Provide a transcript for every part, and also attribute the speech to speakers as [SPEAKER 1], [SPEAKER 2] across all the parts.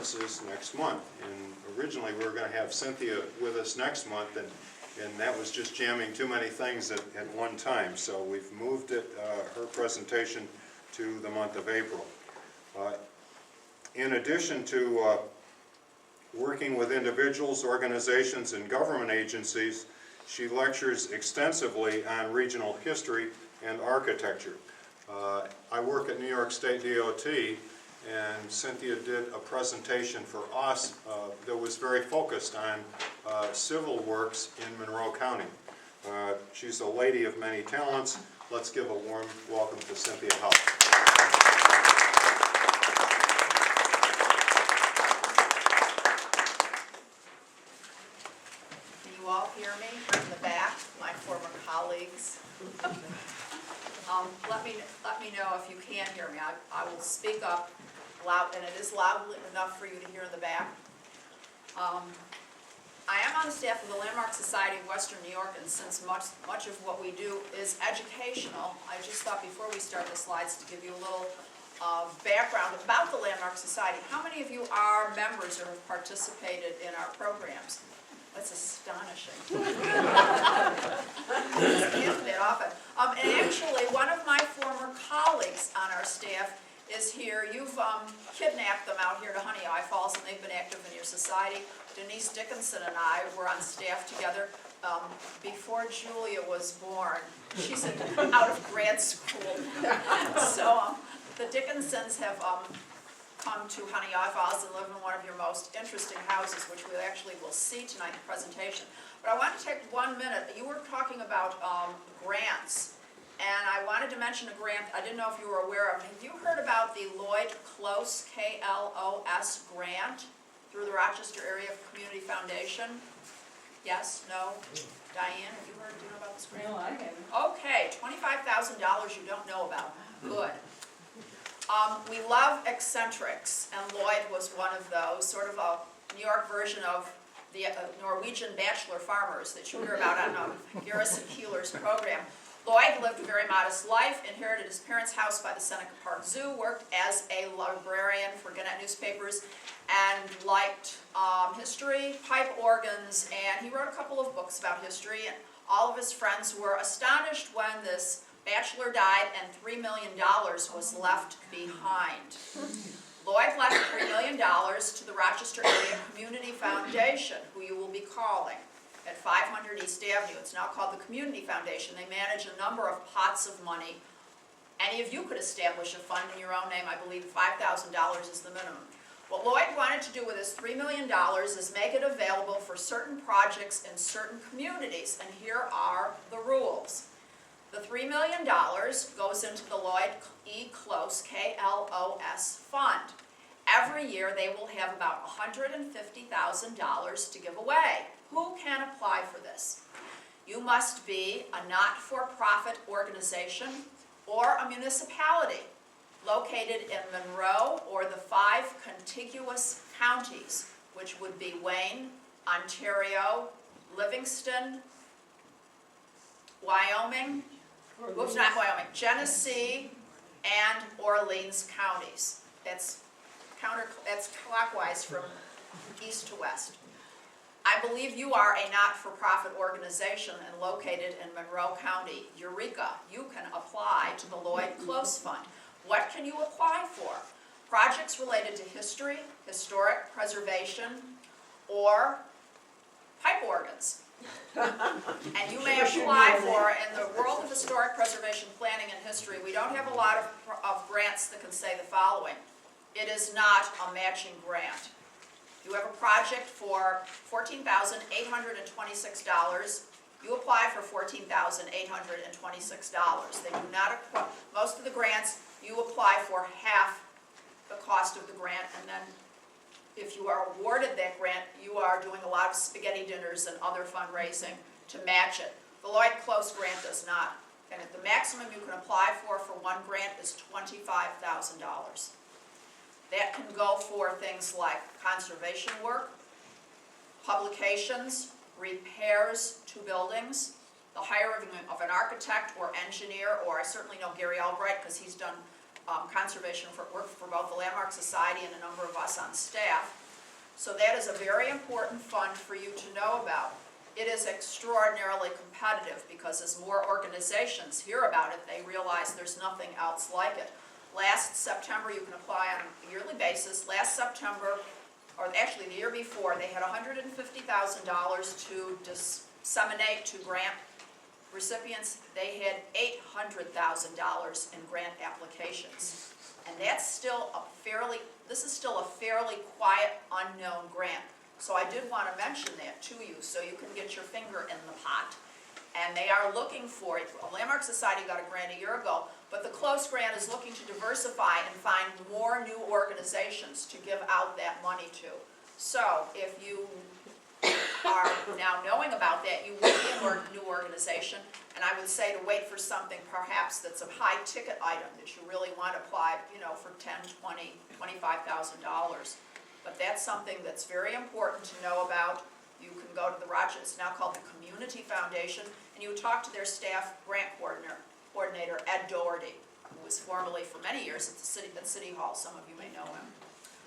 [SPEAKER 1] conferences next month. And originally we were going to have Cynthia with us next month, and that was just jamming too many things at one time. So we've moved it, her presentation, to the month of April. In addition to working with individuals, organizations, and government agencies, she lectures extensively on regional history and architecture. I work at New York State DOT, and Cynthia did a presentation for us that was very focused on civil works in Monroe County. She's a lady of many talents. Let's give a warm welcome to Cynthia Howell.
[SPEAKER 2] Can you all hear me from the back, my former colleagues? Let me know if you can't hear me. I will speak up loud, and it is loud enough for you to hear in the back. I am on the staff of the Landmark Society of Western New York, and since much of what we do is educational, I just thought before we start the slides to give you a little background about the Landmark Society. How many of you are members or have participated in our programs? That's astonishing. It's that often. And actually, one of my former colleagues on our staff is here. You've kidnapped them out here to Honeoye Falls, and they've been active in your society. Denise Dickinson and I were on staff together before Julia was born. She's out of grad school. So the Dickinsons have come to Honeoye Falls and live in one of your most interesting houses, which we actually will see tonight in the presentation. But I want to take 1 minute. You were talking about grants. And I wanted to mention a grant I didn't know if you were aware of. Have you heard about the Lloyd Close, K-L-O-S grant through the Rochester Area Community Foundation? Yes? No? Diane, have you heard? Do you know about this grant?
[SPEAKER 3] No, I haven't.
[SPEAKER 2] Okay, $25,000 you don't know about. Good. We love eccentrics, and Lloyd was one of those, sort of a New York version of the Norwegian bachelor farmers that you hear about on Garrison Keeler's program. Lloyd lived a very modest life, inherited his parents' house by the Seneca Park Zoo, worked as a librarian for Gannett newspapers, and liked history, pipe organs, and he wrote a couple of books about history, and all of his friends were astonished when this bachelor died and $3 million was left behind. Lloyd left $3 million to the Rochester Area Community Foundation, who you will be calling, at 500 East Avenue. It's now called the Community Foundation. They manage a number of pots of money. Any of you could establish a fund in your own name. I believe $5,000 is the minimum. What Lloyd wanted to do with his $3 million is make it available for certain projects in certain communities, and here are the rules. The $3 million goes into the Lloyd E. Close, K-L-O-S fund. Every year they will have about $150,000 to give away. Who can apply for this? You must be a not-for-profit organization or a municipality located in Monroe or the 5 contiguous counties, which would be Wayne, Ontario, Livingston, Wyoming, oops, not Wyoming, Genesee, and Orleans counties. That's clockwise from east to west. I believe you are a not-for-profit organization and located in Monroe County. Eureka, you can apply to the Lloyd Close Fund. What can you apply for? Projects related to history, historic preservation, or pipe organs. And you may apply for, in the world of historic preservation planning and history, we don't have a lot of grants that can say the following. It is not a matching grant. You have a project for $14,826. You apply for $14,826. They do not, most of the grants, you apply for half the cost of the grant, and then if you are awarded that grant, you are doing a lot of spaghetti dinners and other fundraising to match it. The Lloyd Close grant does not. And the maximum you can apply for one grant is $25,000. That can go for things like conservation work, publications, repairs to buildings, the hiring of an architect or engineer, or I certainly know Gary Albright because he's done conservation work for both the Landmark Society and a number of us on staff. So that is a very important fund for you to know about. It is extraordinarily competitive because as more organizations hear about it, they realize there's nothing else like it. Last September, you can apply on a yearly basis. Last September, or actually the year before, they had $150,000 to disseminate to grant recipients. They had $800,000 in grant applications. And that's still this is still a fairly quiet, unknown grant. So I did want to mention that to you so you can get your finger in the pot. And they are looking for it. A Landmark Society got a grant a year ago, but the Close grant is looking to diversify and find more new organizations to give out that money to. So if you are now knowing about that, you will be a new organization, and I would say to wait for something perhaps that's a high ticket item that you really want to apply, for $10,000, $20,000, $25,000. But that's something that's very important to know about. You can go to the Rochester, it's now called the Community Foundation, and you would talk to their staff grant coordinator, Ed Doherty, who was formerly for many years at City Hall. Some of you may know him.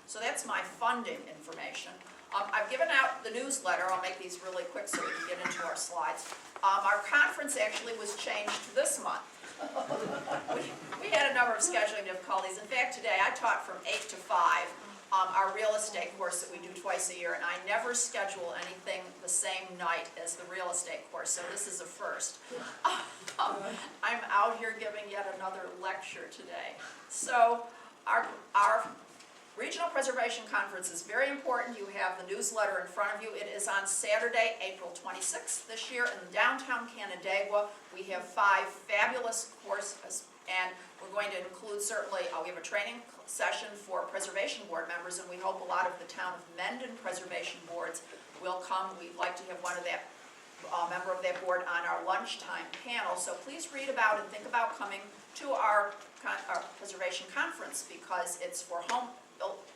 [SPEAKER 2] So that's my funding information. I've given out the newsletter. I'll make these really quick so we can get into our slides. Our conference actually was changed to this month. We had a number of scheduling difficulties. In fact, today I taught from 8 to 5. Our real estate course that we do twice a year, and I never schedule anything the same night as the real estate course, so this is a first. I'm out here giving yet another lecture today. So our Regional Preservation Conference is very important. You have the newsletter in front of you. It is on Saturday, April 26th this year in downtown Canandaigua. We have 5 fabulous courses, and we're going to include certainly, we have a training session for Preservation Board members, and we hope a lot of the town of Mendon Preservation Boards will come. We'd like to have one of that member of that board on our lunchtime panel. So please read about and think about coming to our Preservation Conference, because it's for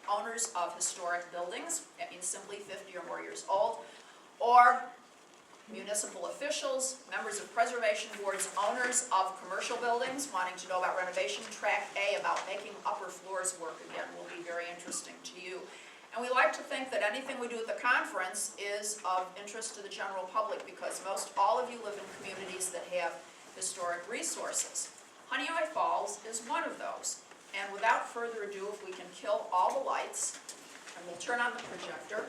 [SPEAKER 2] owners of historic buildings. That means simply 50 or more years old, or municipal officials, members of preservation boards, owners of commercial buildings wanting to know about renovation. Track A, about making upper floors work again, will be very interesting to you. And we like to think that anything we do at the conference is of interest to the general public, because most all of you live in communities that have historic resources. Honeoye Falls is one of those. And without further ado, if we can kill all the lights, and we'll turn on the projector.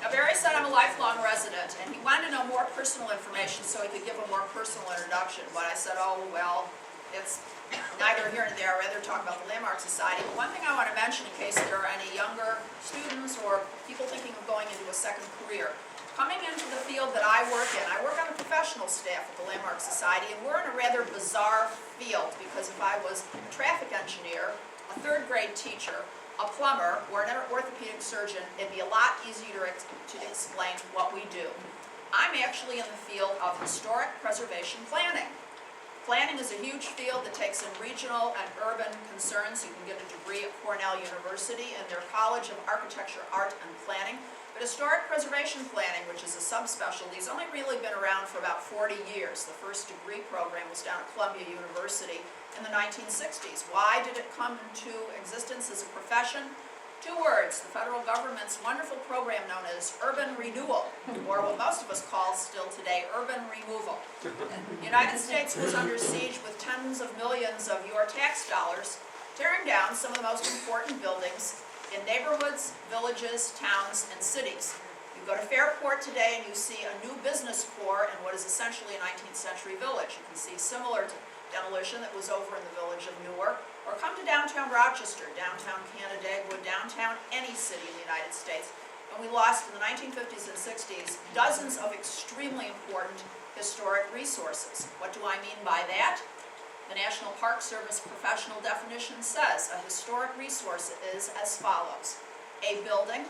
[SPEAKER 2] Now Barry said I'm a lifelong resident, and he wanted to know more personal information so he could give a more personal introduction. But I said, oh, well, it's neither here nor there. I'd rather talk about the Landmark Society. But one thing I want to mention, in case there are any younger students or people thinking of going into a second career, coming into the field that I work on the professional staff at the Landmark Society, and we're in a rather bizarre field, because if I was a traffic engineer, a 3rd grade teacher, a plumber, or an orthopedic surgeon, it'd be a lot easier to explain what we do. I'm actually in the field of historic preservation planning. Planning is a huge field that takes in regional and urban concerns. You can get a degree at Cornell University in their College of Architecture, Art, and Planning. But historic preservation planning, which is a subspecialty, has only really been around for about 40 years. The first degree program was down at Columbia University in the 1960s. Why did it come into existence as a profession? 2 words, the federal government's wonderful program known as urban renewal, or what most of us call still today urban removal. The United States was under siege with tens of millions of your tax dollars, tearing down some of the most important buildings in neighborhoods, villages, towns, and cities. You go to Fairport today and you see a new business core in what is essentially a 19th century village. You can see similar to demolition that was over in the village of Newark. Or come to downtown Rochester, downtown Canandaigua, downtown any city in the United States. And we lost in the 1950s and 60s dozens of extremely important historic resources. What do I mean by that? The National Park Service professional definition says a historic resource is as follows: a building,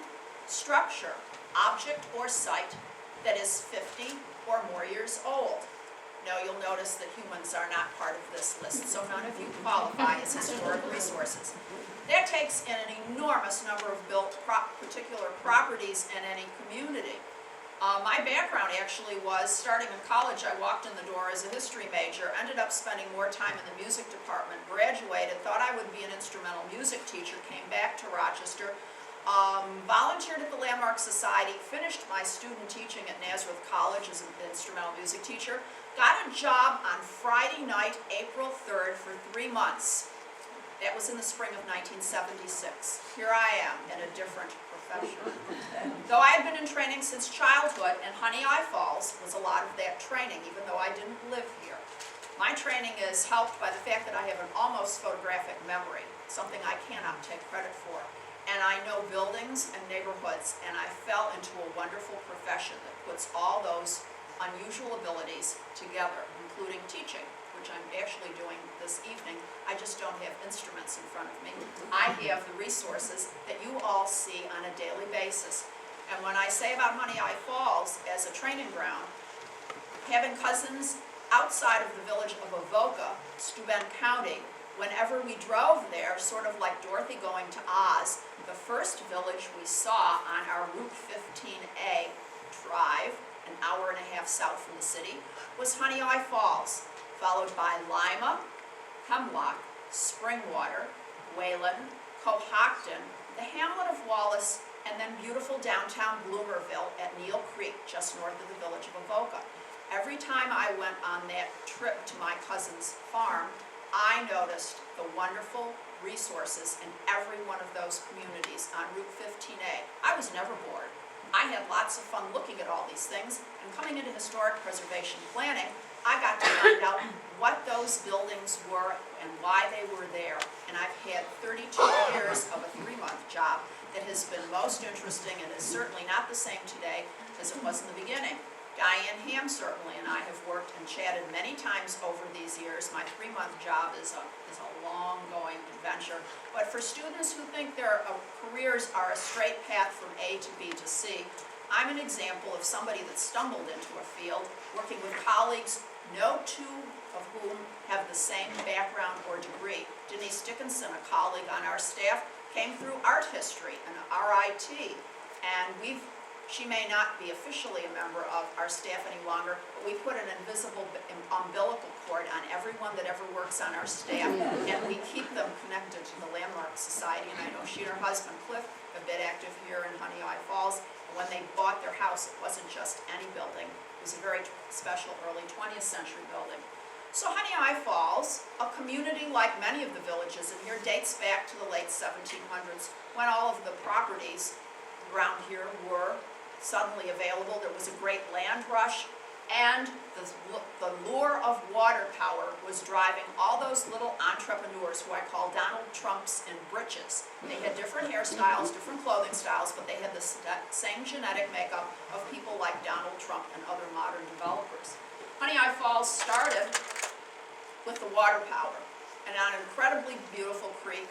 [SPEAKER 2] structure, object, or site that is 50 or more years old. know, you'll notice that humans are not part of this list, so none of you qualify as historic resources. That takes in an enormous number of built particular properties in any community. My background actually was, starting in college, I walked in the door as a history major, ended up spending more time in the music department, graduated, thought I would be an instrumental music teacher, came back to Rochester, volunteered at the Landmark Society, finished my student teaching at Nazareth College as an instrumental music teacher, got a job on Friday night, April 3rd, for 3 months. That was in the spring of 1976. Here I am in a different profession. Though I had been in training since childhood, and Honeoye Falls was a lot of that training, even though I didn't live here. My training is helped by the fact that I have an almost photographic memory, something I cannot take credit for. And I know buildings and neighborhoods, and I fell into a wonderful profession that puts all those unusual abilities together, including teaching, which I'm actually doing this evening. I just don't have instruments in front of me. I have the resources that you all see on a daily basis. And when I say about Honeoye Falls as a training ground, having cousins outside of the village of Avoca, Steuben County, whenever we drove there, sort of like Dorothy going to Oz, the first village we saw on our Route 15A drive, an hour and a half south from the city, was Honeoye Falls, followed by Lima, Hemlock, Springwater, Wayland, Cohocton, the hamlet of Wallace, and then beautiful downtown Bloomerville at Neal Creek, just north of the village of Avoca. Every time I went on that trip to my cousin's farm, I noticed the wonderful resources in every one of those communities on Route 15A. I was never bored. I had lots of fun looking at all these things, and coming into historic preservation planning, I got to find out what those buildings were and why they were there. And I've had 32 years of a 3-month job that has been most interesting and is certainly not the same today as it was in the beginning. Diane Ham certainly and I have worked and chatted many times over these years. My 3-month job is a long-going adventure. But for students who think their careers are a straight path from A to B to C, I'm an example of somebody that stumbled into a field, working with colleagues, no two of whom have the same background or degree. Denise Dickinson, a colleague on our staff, came through art history and RIT, and she may not be officially a member of our staff any longer, but we put an invisible umbilical cord on everyone that ever works on our staff, and we keep them connected to the Landmark Society. And I know she and her husband, Cliff, have been active here in Honeoye Falls. When they bought their house, it wasn't just any building. It was a very special early 20th century building. So Honeoye Falls, a community like many of the villages, and here dates back to the late 1700s, when all of the properties around here were suddenly available. There was a great land rush, and the lure of water power was driving all those little entrepreneurs who I call Donald Trumps in breeches. They had different hairstyles, different clothing styles, but they had the same genetic makeup of people like Donald Trump and other modern developers. Honeoye Falls started with the water power and on an incredibly beautiful creek.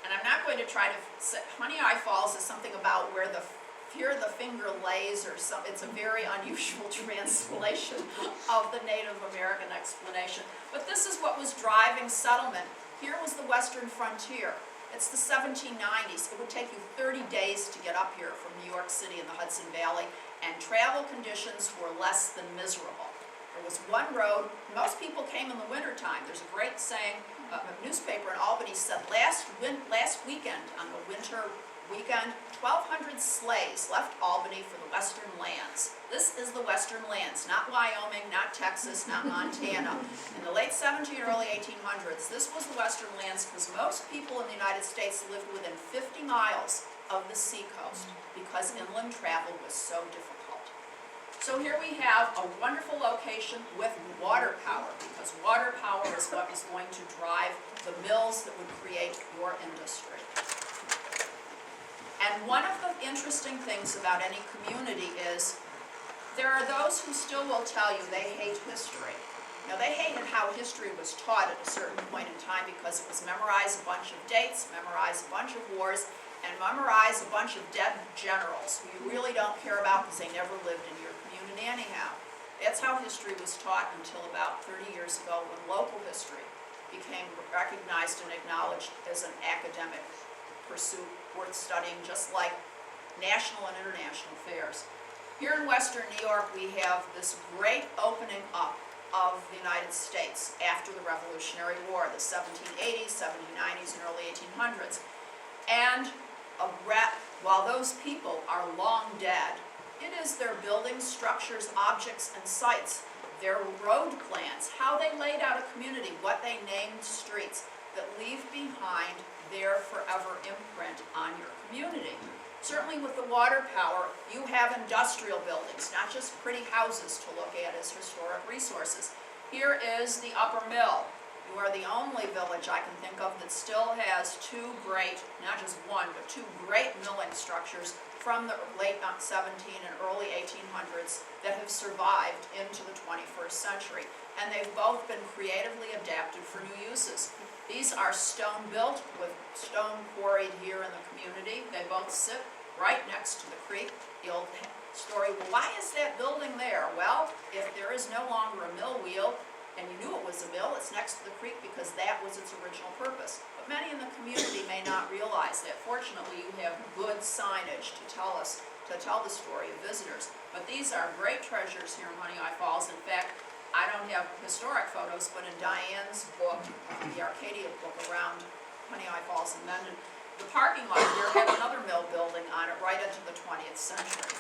[SPEAKER 2] And I'm not going to try to say Honeoye Falls is something about where here the finger lays or some. It's a very unusual translation of the Native American explanation. But this is what was driving settlement. Here was the western frontier. It's the 1790s. It would take you 30 days to get up here from New York City in the Hudson Valley, and travel conditions were less than miserable. There was one road. Most people came in the wintertime. There's a great saying, a newspaper in Albany said last weekend, on the winter weekend, 1,200 sleighs left Albany for the western lands. This is the western lands, not Wyoming, not Texas, not Montana. In the late 1700s, early 1800s, this was the western lands because most people in the United States lived within 50 miles of the seacoast because inland travel was so difficult. So here we have a wonderful location with water power, because water power is what is going to drive the mills that would create your industry. And one of the interesting things about any community is there are those who still will tell you they hate history. Now, they hated how history was taught at a certain point in time because it was memorize a bunch of dates, memorize a bunch of wars, and memorize a bunch of dead generals who you really don't care about because they never lived in your community anyhow. That's how history was taught until about 30 years ago, when local history became recognized and acknowledged as an academic pursuit worth studying, just like national and international fairs. Here in Western New York, we have this great opening up of the United States after the Revolutionary War, the 1780s, 1790s, and early 1800s. And while those people are long dead, it is their buildings, structures, objects, and sites, their road plans, how they laid out a community, what they named streets, that leave behind their forever imprint on your community. Certainly with the water power, you have industrial buildings, not just pretty houses to look at as historic resources. Here is the Upper Mill. You are the only village I can think of that still has two great, not just one, but two great milling structures from the late 17 and early 1800s that have survived into the 21st century. And they've both been creatively adapted for new uses. These are stone built with stone quarried here in the community. They both sit right next to the creek. The old story, well, why is that building there? Well, if there is no longer a mill wheel, and you knew it was a mill, it's next to the creek because that was its original purpose. But many in the community may not realize that. Fortunately, you have good signage to tell the story of visitors. But these are great treasures here in Honeoye Falls. In fact, I don't have historic photos, but in Diane's book, the Arcadia book around Honeoye Falls and Mendon, the parking lot here had another mill building on it right into the 20th century.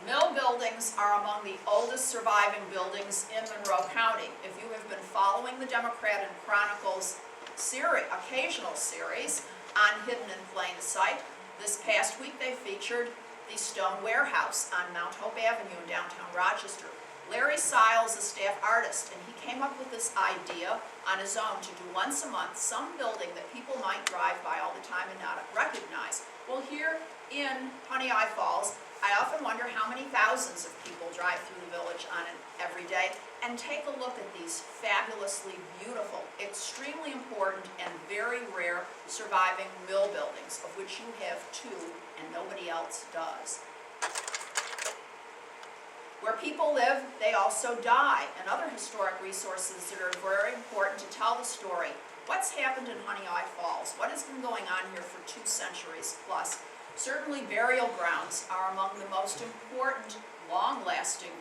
[SPEAKER 2] Mill buildings are among the oldest surviving buildings in Monroe County. If you have been following the Democrat and Chronicles occasional series on Hidden in Plain Sight, this past week they featured the Stone Warehouse on Mount Hope Avenue in downtown Rochester. Larry Sile is a staff artist, and he came up with this idea on his own to do once a month some building that people might drive by all the time and not recognize. Well, here in Honeoye Falls, I often wonder how many thousands of people drive through the village on it every day. And take a look at these fabulously beautiful, extremely important, and very rare surviving mill buildings, of which you have two and nobody else does. Where people live, they also die, and other historic resources that are very important to tell the story. What's happened in Honeoye Falls? What has been going on here for 2 centuries plus? Certainly burial grounds are among the most important, long-lasting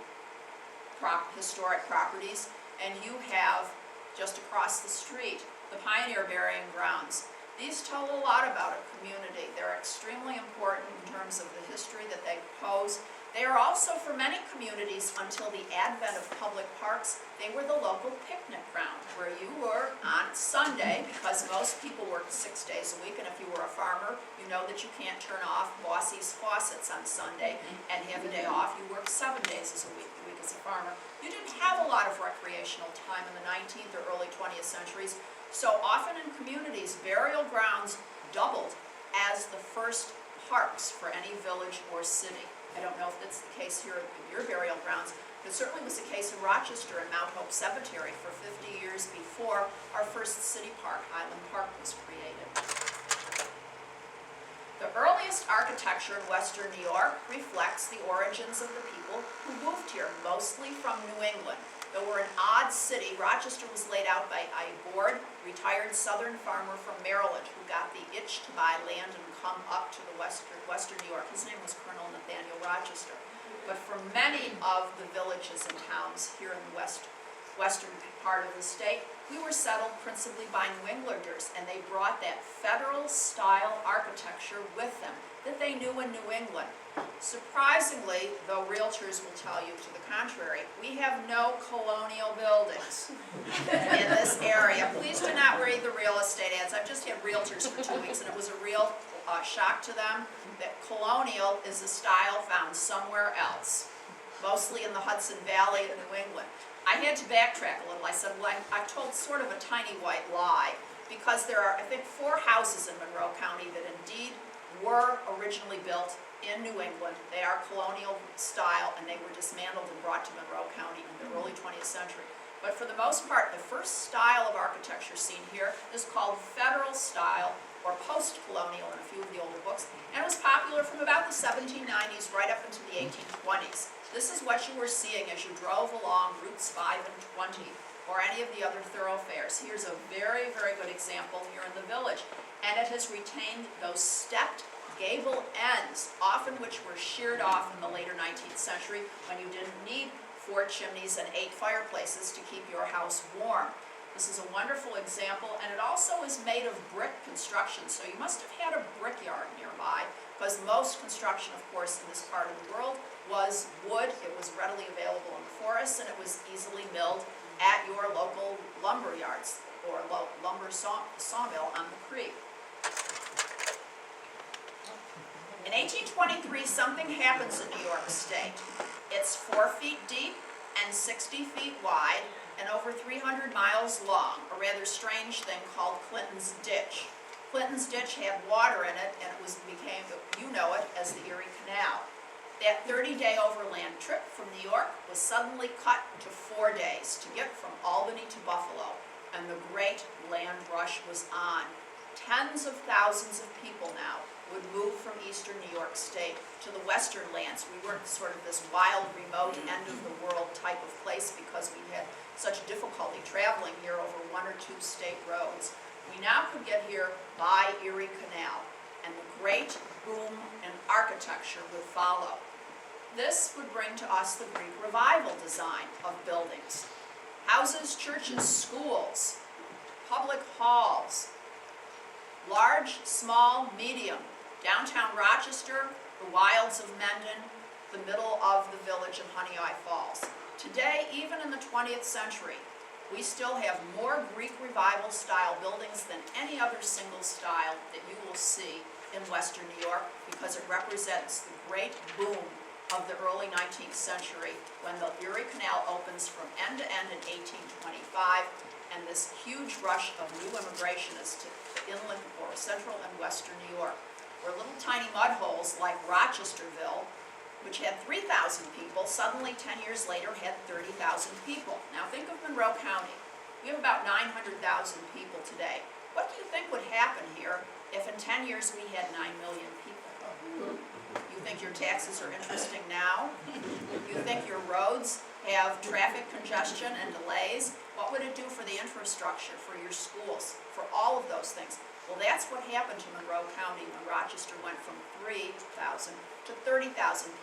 [SPEAKER 2] historic properties, and you have, just across the street, the Pioneer Burying Grounds. These tell a lot about a community. They're extremely important in terms of the history that they pose. They are also, for many communities, until the advent of public parks, they were the local picnic ground, where you were on Sunday, because most people worked 6 days a week, and if you were a farmer, you know that you can't turn off Bossy's faucets on Sunday and have a day off. You worked 7 days a week as a farmer. You didn't have a lot of recreational time in the 19th or early 20th centuries, so often in communities, burial grounds doubled as the first parks for any village or city. I don't know if that's the case here in your burial grounds, but it certainly was the case in Rochester and Mount Hope Cemetery for 50 years before our first city park, Highland Park, was created. The earliest architecture in Western New York reflects the origins of the people who moved here, mostly from New England. Though we're an odd city, Rochester was laid out by a bored, retired Southern farmer from Maryland who got the itch to buy land and come up to the Western New York. His name was Colonel Nathaniel Rochester. But for many of the villages and towns here in the western part of the state, we were settled principally by New Englanders, and they brought that federal-style architecture with them that they knew in New England. Surprisingly, though realtors will tell you to the contrary, we have no colonial buildings in this area. Please do not read the real estate ads. I've just had realtors for 2 weeks, and it was a real shock to them that colonial is a style found somewhere else, mostly in the Hudson Valley of New England. I had to backtrack a little. I said, well, I told sort of a tiny white lie, because there are, I think, 4 houses in Monroe County that indeed were originally built in New England. They are colonial style, and they were dismantled and brought to Monroe County in the early 20th century. But for the most part, the first style of architecture seen here is called federal style, or post-colonial in a few of the older books, and it was popular from about the 1790s right up into the 1820s. This is what you were seeing as you drove along Routes 5 and 20, or any of the other thoroughfares. Here's a very, very good example here in the village, and it has retained those stepped gable ends, often which were sheared off in the later 19th century when you didn't need 4 chimneys and 8 fireplaces to keep your house warm. This is a wonderful example, and it also is made of brick construction, so you must have had a brickyard nearby, because most construction, of course, in this part of the world was wood. It was readily available in the forests, and it was easily milled at your local lumber yards or lumber sawmill on the creek. In 1823, something happens in New York State. It's 4 feet deep and 60 feet wide, and over 300 miles long, a rather strange thing called Clinton's Ditch. Clinton's Ditch had water in it, and it became, you know it, as the Erie Canal. That 30-day overland trip from New York was suddenly cut to 4 days to get from Albany to Buffalo, and the great land rush was on. Tens of thousands of people now would move from eastern New York State to the western lands. We weren't sort of this wild, remote, end-of-the-world type of place because we had such difficulty traveling here over 1 or 2 state roads. We now could get here by Erie Canal, and the great boom in architecture would follow. This would bring to us the Greek Revival design of buildings. Houses, churches, schools, public halls, large, small, medium. Downtown Rochester, the wilds of Mendon, the middle of the village of Honeoye Falls. Today, even in the 20th century, we still have more Greek Revival style buildings than any other single style that you will see in Western New York, because it represents the great boom of the early 19th century when the Erie Canal opens from end to end in 1825, and this huge rush of new immigration is to inland or central and western New York, where little tiny mud holes like Rochesterville, which had 3,000 people, suddenly 10 years later had 30,000 people. Now think of Monroe County. We have about 900,000 people today. What do you think would happen here if in 10 years we had 9 million people? You think your taxes are interesting now? You think your roads have traffic congestion and delays? What would it do for the infrastructure, for your schools, for all of those things? Well, that's what happened to Monroe County when Rochester went from 3,000 to 30,000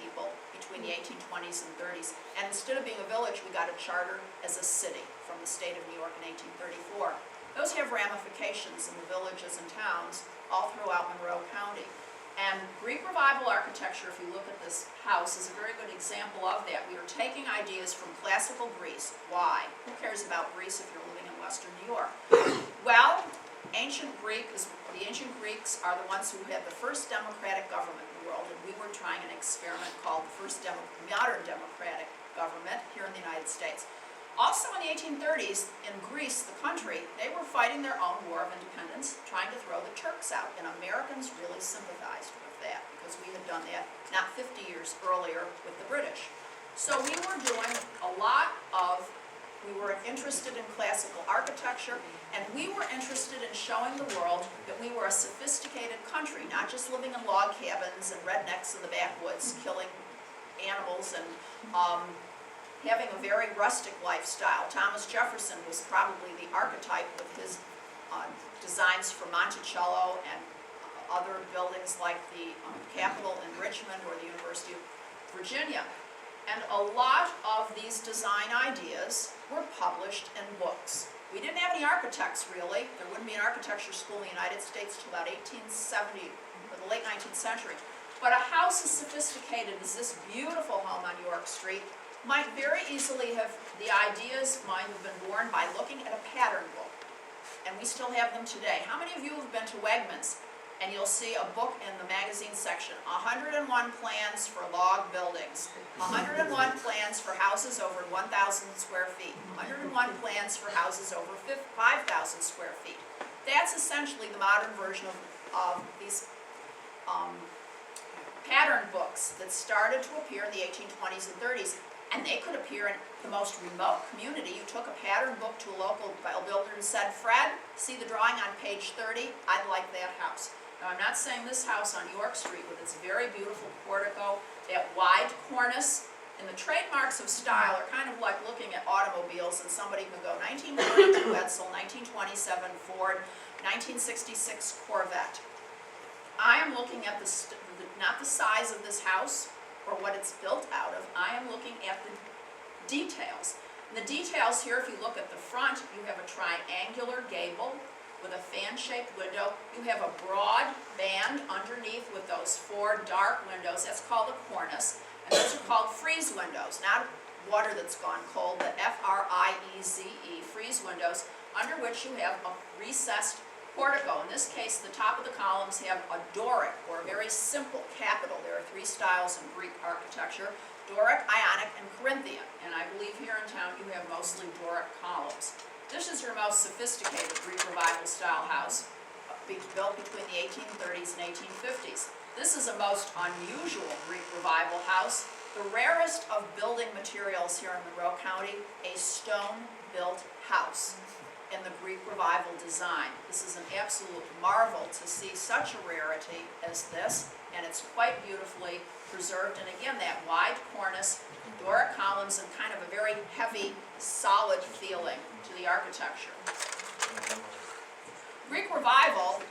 [SPEAKER 2] people between the 1820s and 30s. And instead of being a village, we got a charter as a city from the state of New York in 1834. Those have ramifications in the villages and towns all throughout Monroe County. And Greek Revival architecture, if you look at this house, is a very good example of that. We are taking ideas from classical Greece. Why? Who cares about Greece if you're living in Western New York? Well, the ancient Greeks are the ones who had the first democratic government in the world, and we were trying an experiment called the first modern democratic government here in the United States. Also in the 1830s, in Greece, the country, they were fighting their own war of independence, trying to throw the Turks out, and Americans really sympathized with that because we had done that not 50 years earlier with the British. So we were doing a lot of, we were interested in classical architecture, and we were interested in showing the world that we were a sophisticated country, not just living in log cabins and rednecks in the backwoods, killing animals and having a very rustic lifestyle. Thomas Jefferson was probably the archetype with his designs for Monticello and other buildings like the Capitol in Richmond or the University of Virginia. And a lot of these design ideas were published in books. We didn't have any architects really. There wouldn't be an architecture school in the United States till about 1870 or the late 19th century. But a house as sophisticated as this beautiful home on York Street might very easily have, the ideas might have been born by looking at a pattern book. And we still have them today. How many of you have been to Wegmans and you'll see a book in the magazine section, 101 plans for log buildings, 101 plans for houses over 1,000 square feet, 101 plans for houses over 5,000 square feet. That's essentially the modern version of these pattern books that started to appear in the 1820s and 30s. And they could appear in the most remote community. You took a pattern book to a local builder and said, Fred, see the drawing on page 30? I'd like that house. Now, I'm not saying this house on York Street with its very beautiful portico, that wide cornice, and the trademarks of style are kind of like looking at automobiles, and somebody can go 1942 Edsel, 1927 Ford, 1966 Corvette. I am looking at not the size of this house or what it's built out of. I am looking at the details. And the details here, if you look at the front, you have a triangular gable with a fan-shaped window. You have a broad band underneath with those 4 dark windows. That's called a cornice. And those are called freeze windows, not water that's gone cold, but F-R-I-E-Z-E, freeze windows, under which you have a recessed portico. In this case, the top of the columns have a Doric, or a very simple capital. There are 3 styles in Greek architecture: Doric, Ionic, and Corinthian. And I believe here in town you have mostly Doric columns. This is your most sophisticated Greek Revival style house, built between the 1830s and 1850s. This is a most unusual Greek Revival house. The rarest of building materials here in Monroe County, a stone-built house in the Greek Revival design. This is an absolute marvel to see such a rarity as this, and it's quite beautifully preserved. And again, that wide cornice, Doric columns, and kind of a very heavy, solid feeling to the architecture. Greek Revival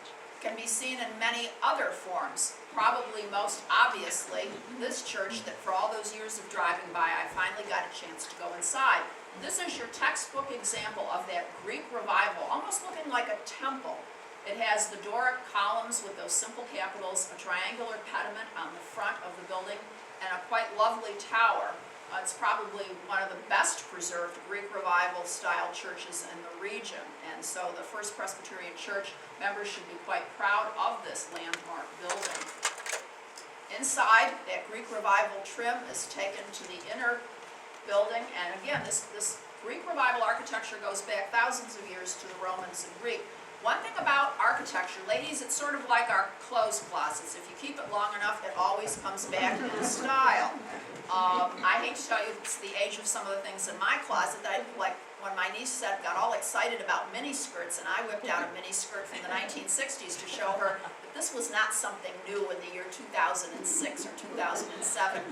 [SPEAKER 2] can be seen in many other forms. Probably most obviously, this church that for all those years of driving by, I finally got a chance to go inside. This is your textbook example of that Greek Revival, almost looking like a temple. It has the Doric columns with those simple capitals, a triangular pediment on the front of the building, and a quite lovely tower. It's probably one of the best preserved Greek Revival style churches in the region, and so the First Presbyterian Church members should be quite proud of this landmark building. Inside, that Greek Revival trim is taken to the inner building, and again, this Greek Revival architecture goes back thousands of years to the Romans and Greek. One thing about architecture, ladies, it's sort of like our clothes closets. If you keep it long enough, it always comes back in style. I hate to tell you, it's the age of some of the things in my closet that I, like when my niece said, got all excited about mini skirts, and I whipped out a mini skirt from the 1960s to show her that this was not something new in the year 2006 or 2007.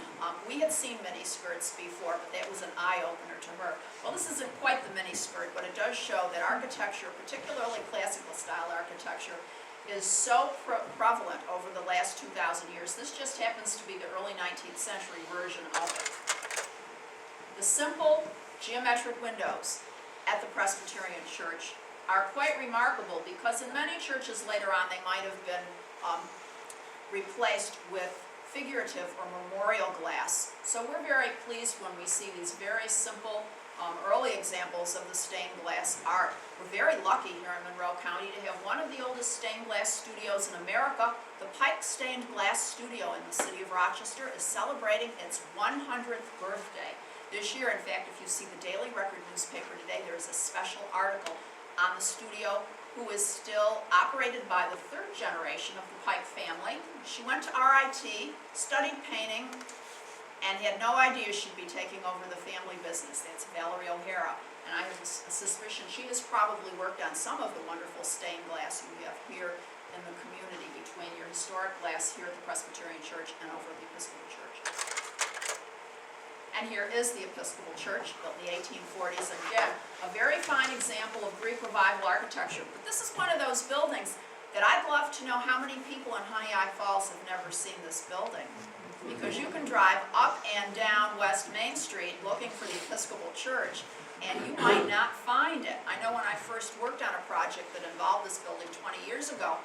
[SPEAKER 2] We had seen mini skirts before, but that was an eye-opener to her. Well, this isn't quite the mini skirt, but it does show that architecture, particularly classical style architecture, is so prevalent over the last 2,000 years. This just happens to be the early 19th century version of it. The simple geometric windows at the Presbyterian Church are quite remarkable because in many churches later on they might have been replaced with figurative or memorial glass. So we're very pleased when we see these very simple early examples of the stained glass art. We're very lucky here in Monroe County to have one of the oldest stained glass studios in America. The Pike Stained Glass Studio in the city of Rochester is celebrating its 100th birthday. This year, in fact, if you see the Daily Record newspaper today, there's a special article on the studio, who is still operated by the 3rd generation of the Pike family. She went to RIT, studied painting, and had no idea she'd be taking over the family business. That's Valerie O'Hara. And I have a suspicion she has probably worked on some of the wonderful stained glass you have here in the community between your historic glass here at the Presbyterian Church and over at the Episcopal Church. And here is the Episcopal Church, built in the 1840s. And again, a very fine example of Greek Revival architecture. But this is one of those buildings that I'd love to know how many people in Honeoye Falls have never seen this building. Because you can drive up and down West Main Street looking for the Episcopal Church, and you might not find it. I know when I first worked on a project that involved this building 20 years ago,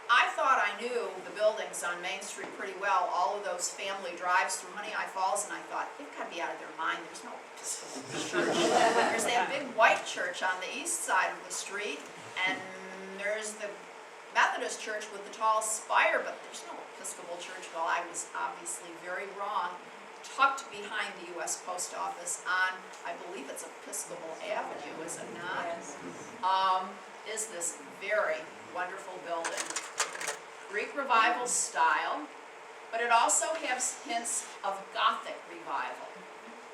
[SPEAKER 2] I thought I knew the buildings on Main Street pretty well, all of those family drives through Honeoye Falls, and I thought, they've got to be out of their mind, there's no Episcopal church. There's that big white church on the east side of the street, and there's the Methodist church with the tall spire, but there's no Episcopal church. Well, I was obviously very wrong. Tucked behind the U.S. Post Office on, I believe it's Episcopal Avenue, is it not?
[SPEAKER 3] Yes.
[SPEAKER 2] Is this very wonderful building. Greek Revival style, but it also has hints of Gothic revival.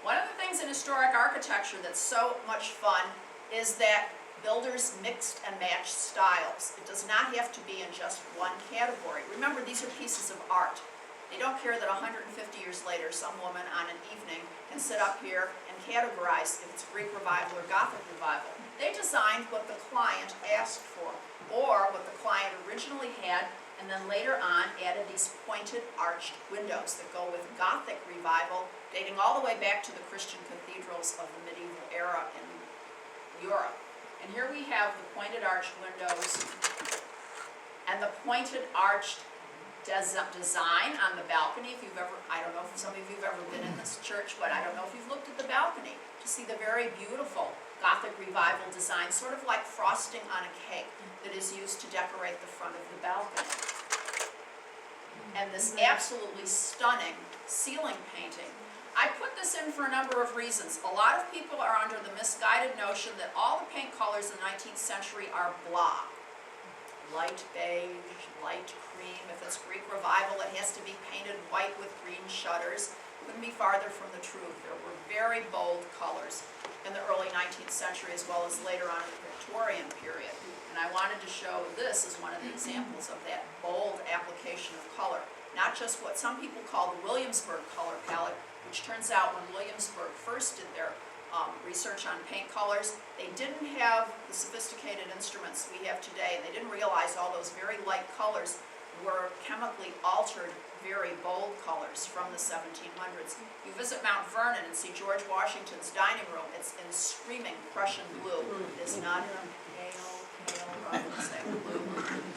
[SPEAKER 2] One of the things in historic architecture that's so much fun is that builders mixed and matched styles. It does not have to be in just one category. Remember, these are pieces of art. They don't care that 150 years later, some woman on an evening can sit up here and categorize if it's Greek Revival or Gothic Revival. They designed what the client asked for, or what the client originally had, and then later on added these pointed arched windows that go with Gothic Revival, dating all the way back to the Christian cathedrals of the medieval era in Europe. And here we have the pointed arched windows and the pointed arched design on the balcony. If you've ever, I don't know if some of you have ever been in this church, but I don't know if you've looked at the balcony to see the very beautiful Gothic Revival design, sort of like frosting on a cake that is used to decorate the front of the balcony. And this absolutely stunning ceiling painting. I put this in for a number of reasons. A lot of people are under the misguided notion that all the paint colors in the 19th century are blah. Light beige, light cream. If it's Greek Revival, it has to be painted white with green shutters. Couldn't be farther from the truth. There were very bold colors in the early 19th century as well as later on in the Victorian period. And I wanted to show this as one of the examples of that bold application of color. Not just what some people call the Williamsburg color palette, which turns out when Williamsburg first did their research on paint colors, they didn't have the sophisticated instruments we have today, and they didn't realize all those very light colors were chemically altered, very bold colors from the 1700s. You visit Mount Vernon and see George Washington's dining room, it's in screaming Prussian blue. It is not in a pale, I would say, blue.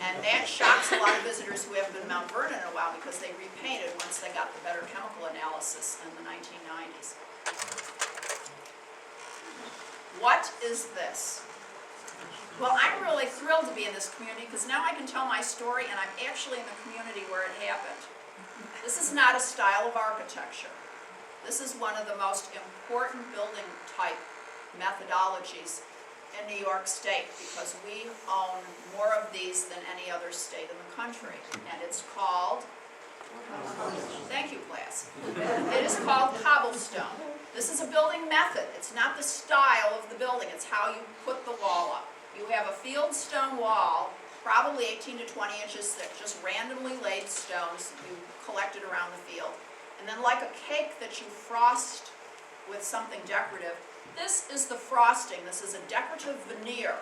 [SPEAKER 2] And that shocks a lot of visitors who haven't been to Mount Vernon in a while because they repainted once they got the better chemical analysis in the 1990s. What is this? Well, I'm really thrilled to be in this community because now I can tell my story and I'm actually in the community where it happened. This is not a style of architecture. This is one of the most important building type methodologies in New York State because we own more of these than any other state in the country. And it's called, thank you class, it is called cobblestone. This is a building method. It's not the style of the building, it's how you put the wall up. You have a field stone wall, probably 18 to 20 inches thick, just randomly laid stones you collected around the field. And then like a cake that you frost with something decorative, this is the frosting. This is a decorative veneer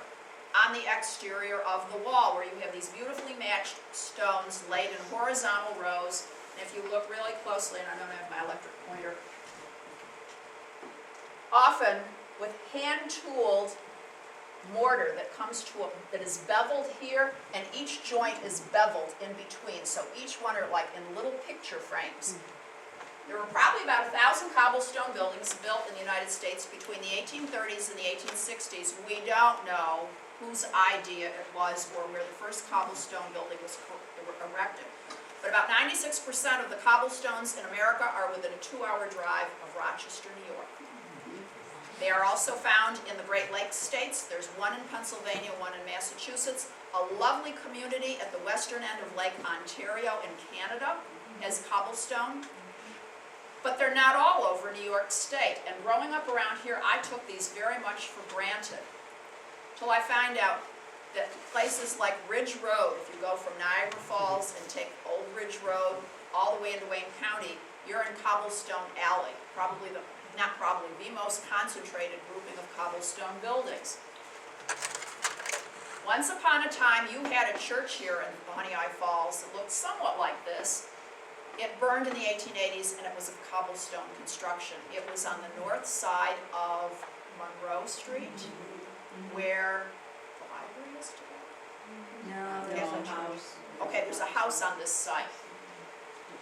[SPEAKER 2] on the exterior of the wall where you have these beautifully matched stones laid in horizontal rows. And if you look really closely, and I don't have my electric pointer, often with hand-tooled mortar that comes to that is beveled here, and each joint is beveled in between. So each one are like in little picture frames. There were probably about 1,000 cobblestone buildings built in the United States between the 1830s and the 1860s. We don't know whose idea it was or where the first cobblestone building was erected. But about 96% of the cobblestones in America are within a 2-hour drive of Rochester, New York. They are also found in the Great Lakes states. There's one in Pennsylvania, one in Massachusetts. A lovely community at the western end of Lake Ontario in Canada has cobblestone. But they're not all over New York State. And growing up around here, I took these very much for granted. Till I found out that places like Ridge Road, if you go from Niagara Falls and take Old Ridge Road all the way into Wayne County, you're in Cobblestone Alley, the most concentrated grouping of cobblestone buildings. Once upon a time, you had a church here in Honeoye Falls that looked somewhat like this. It burned in the 1880s and it was of cobblestone construction. It was on the north side of Monroe Street, where the library is today.
[SPEAKER 3] No, there's a house.
[SPEAKER 2] Okay, there's a house on this site.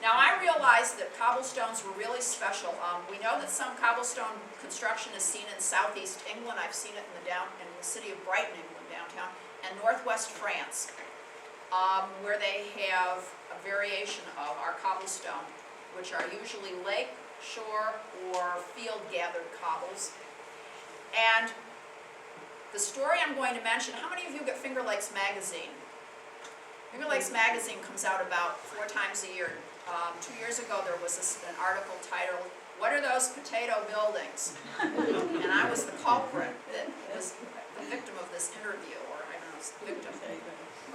[SPEAKER 2] Now I realized that cobblestones were really special. We know that some cobblestone construction is seen in southeast England. I've seen it in the city of Brighton, England, downtown, and northwest France, where they have a variation of our cobblestone, which are usually lake, shore, or field-gathered cobbles. And the story I'm going to mention, how many of you get Finger Lakes magazine? Finger Lakes magazine comes out about 4 times a year. 2 years ago, there was an article titled, "What are those potato buildings?" And I was the culprit, that was the victim of this interview, or I don't know, victim.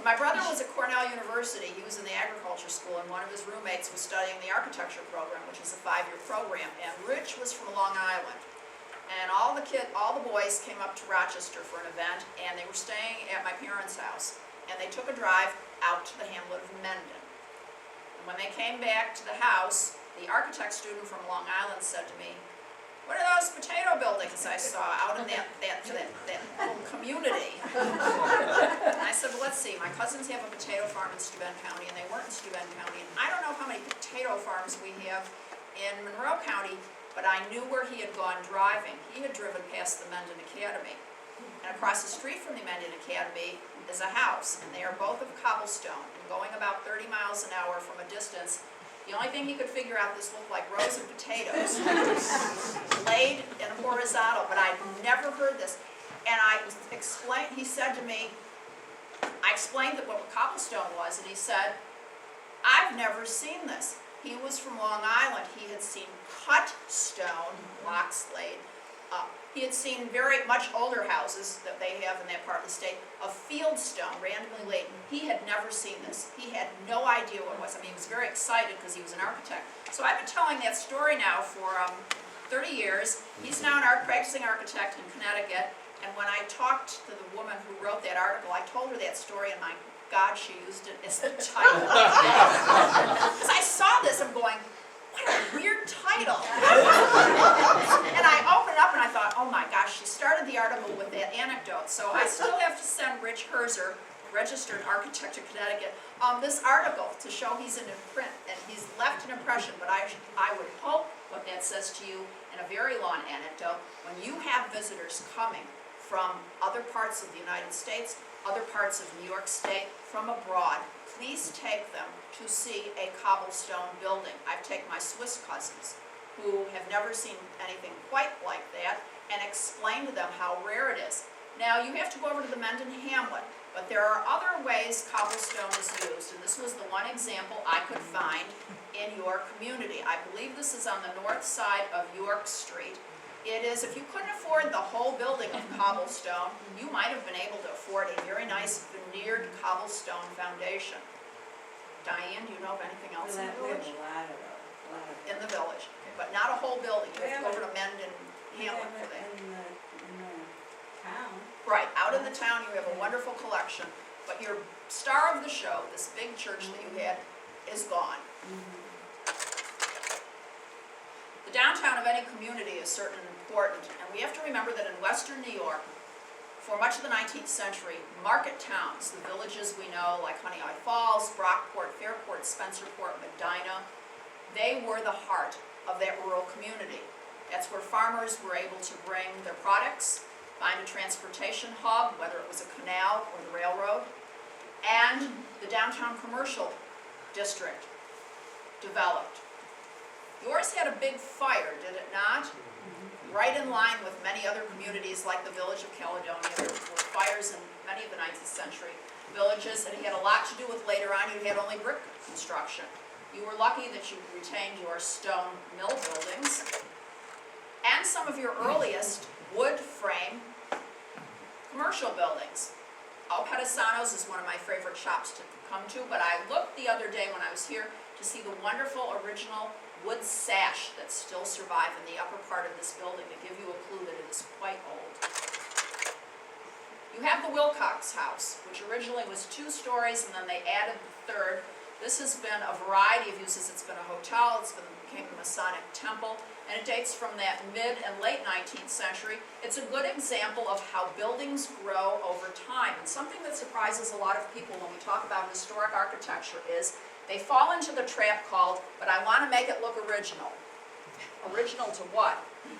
[SPEAKER 2] My brother was at Cornell University. He was in the agriculture school, and one of his roommates was studying the architecture program, which is a 5-year program. And Rich was from Long Island. And all the boys came up to Rochester for an event, and they were staying at my parents' house. And they took a drive out to the hamlet of Mendon. And when they came back to the house, the architect student from Long Island said to me, "What are those potato buildings I saw out in that little community?" And I said, "Well, let's see. My cousins have a potato farm in Steuben County, and they weren't in Steuben County. And I don't know how many potato farms we have in Monroe County, but I knew where he had gone driving. He had driven past the Mendon Academy. And across the street from the Mendon Academy is a house, and they are both of cobblestone, and going about 30 miles an hour from a distance. The only thing he could figure out, this looked like rows of potatoes laid in horizontal, but I'd never heard this. And he said to me, I explained what cobblestone was, and he said, "I've never seen this." He was from Long Island. He had seen cut stone, blocks laid. He had seen very much older houses that they have in that part of the state, of field stone, randomly laid. He had never seen this. He had no idea what it was. I mean, he was very excited because he was an architect. So I've been telling that story now for 30 years. He's now a practicing architect in Connecticut. And when I talked to the woman who wrote that article, I told her that story, and my God, she used it as a title. Because I saw this, I'm going, what a weird title. And I opened up and I thought, oh my gosh, she started the article with that anecdote. So I still have to send Rich Herzer, registered architect of Connecticut, this article to show he's in print, and he's left an impression. But I would hope what that says to you in a very long anecdote, when you have visitors coming from other parts of the United States, other parts of New York State, from abroad, please take them to see a cobblestone building. I've taken my Swiss cousins, who have never seen anything quite like that, and explain to them how rare it is. Now, you have to go over to the Mendon Hamlet, but there are other ways cobblestone is used, and this was the one example I could find in your community. I believe this is on the north side of York Street. It is, if you couldn't afford the whole building of cobblestone, you might have been able to afford a very nice veneered cobblestone foundation. Diane, do you know of anything else in the village? In the village, but not a whole building. You have to go over to Mendon Hamlet for that.
[SPEAKER 3] In the town.
[SPEAKER 2] Right, out in the town you have a wonderful collection, but your star of the show, this big church that you had, is gone. The downtown of any community is certainly important, and we have to remember that in western New York, for much of the 19th century, market towns, the villages we know like Honeoye Falls, Brockport, Fairport, Spencerport, Medina, they were the heart of that rural community. That's where farmers were able to bring their products, find a transportation hub, whether it was a canal or the railroad, and the downtown commercial district developed. Yours had a big fire, did it not? Right in line with many other communities like the village of Caledonia. There were fires in many of the 19th century villages, and it had a lot to do with later on you had only brick construction. You were lucky that you retained your stone mill buildings and some of your earliest wood frame commercial buildings. Al Pedisano's is one of my favorite shops to come to, but I looked the other day when I was here to see the wonderful original wood sash that still survive in the upper part of this building to give you a clue that it is quite old. You have the Wilcox House, which originally was 2 stories and then they added the 3rd. This has been a variety of uses. It's been a hotel, became a Masonic temple, and it dates from that mid and late 19th century. It's a good example of how buildings grow over time. And something that surprises a lot of people when we talk about historic architecture is they fall into the trap called, but I want to make it look original. Original to what?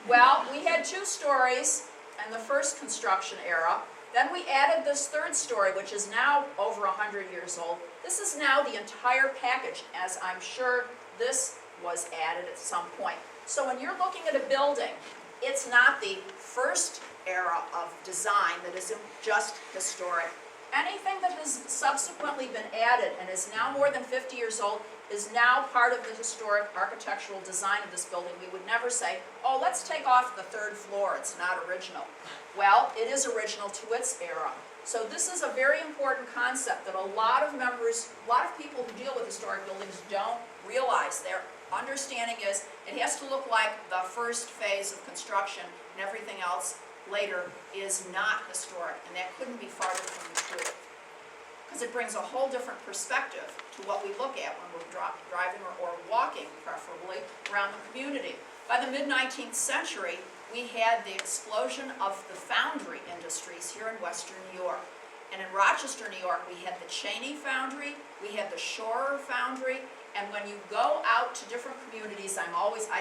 [SPEAKER 2] Well, we had 2 stories in the first construction era. Then we added this 3rd story, which is now over 100 years old. This is now the entire package, as I'm sure this was added at some point. So when you're looking at a building, it's not the first era of design that is just historic. Anything that has subsequently been added and is now more than 50 years old is now part of the historic architectural design of this building. We would never say, oh, let's take off the third floor, it's not original. Well, it is original to its era. So this is a very important concept that a lot of people who deal with historic buildings don't realize. Their understanding is it has to look like the first phase of construction, and everything else later is not historic, and that couldn't be farther from the truth. Because it brings a whole different perspective to what we look at when we're driving or walking, preferably, around the community. By the mid-19th century, we had the explosion of the foundry industries here in Western New York. And in Rochester, New York, we had the Cheney foundry, we had the Shorer foundry, and when you go out to different communities, I wasn't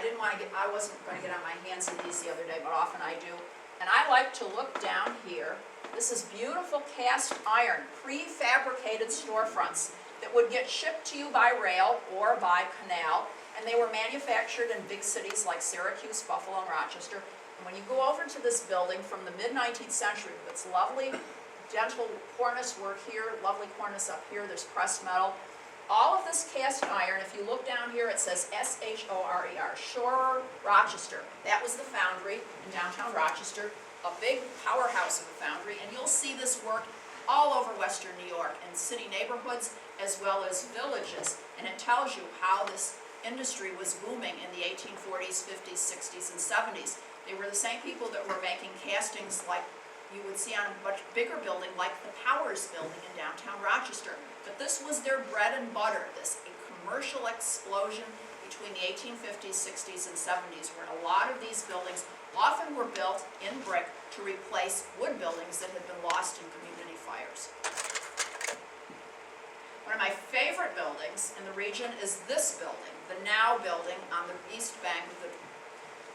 [SPEAKER 2] going to get on my hands in these the other day, but often I do. And I like to look down here. This is beautiful cast iron, prefabricated storefronts that would get shipped to you by rail or by canal, and they were manufactured in big cities like Syracuse, Buffalo, and Rochester. And when you go over to this building from the mid-19th century, with its lovely gentle cornice work here, lovely cornice up here, there's pressed metal. All of this cast iron, if you look down here, it says S-H-O-R-E-R, Shorer, Rochester. That was the foundry in downtown Rochester, a big powerhouse of a foundry, and you'll see this work all over Western New York in city neighborhoods as well as villages, and it tells you how this industry was booming in the 1840s, 50s, 60s, and 70s. They were the same people that were making castings like you would see on a much bigger building like the Powers building in downtown Rochester. But this was their bread and butter, this commercial explosion between the 1850s, 60s, and 70s, where a lot of these buildings often were built in brick to replace wood buildings that had been lost in community fires. One of my favorite buildings in the region is this building, the Now building on the east bank of the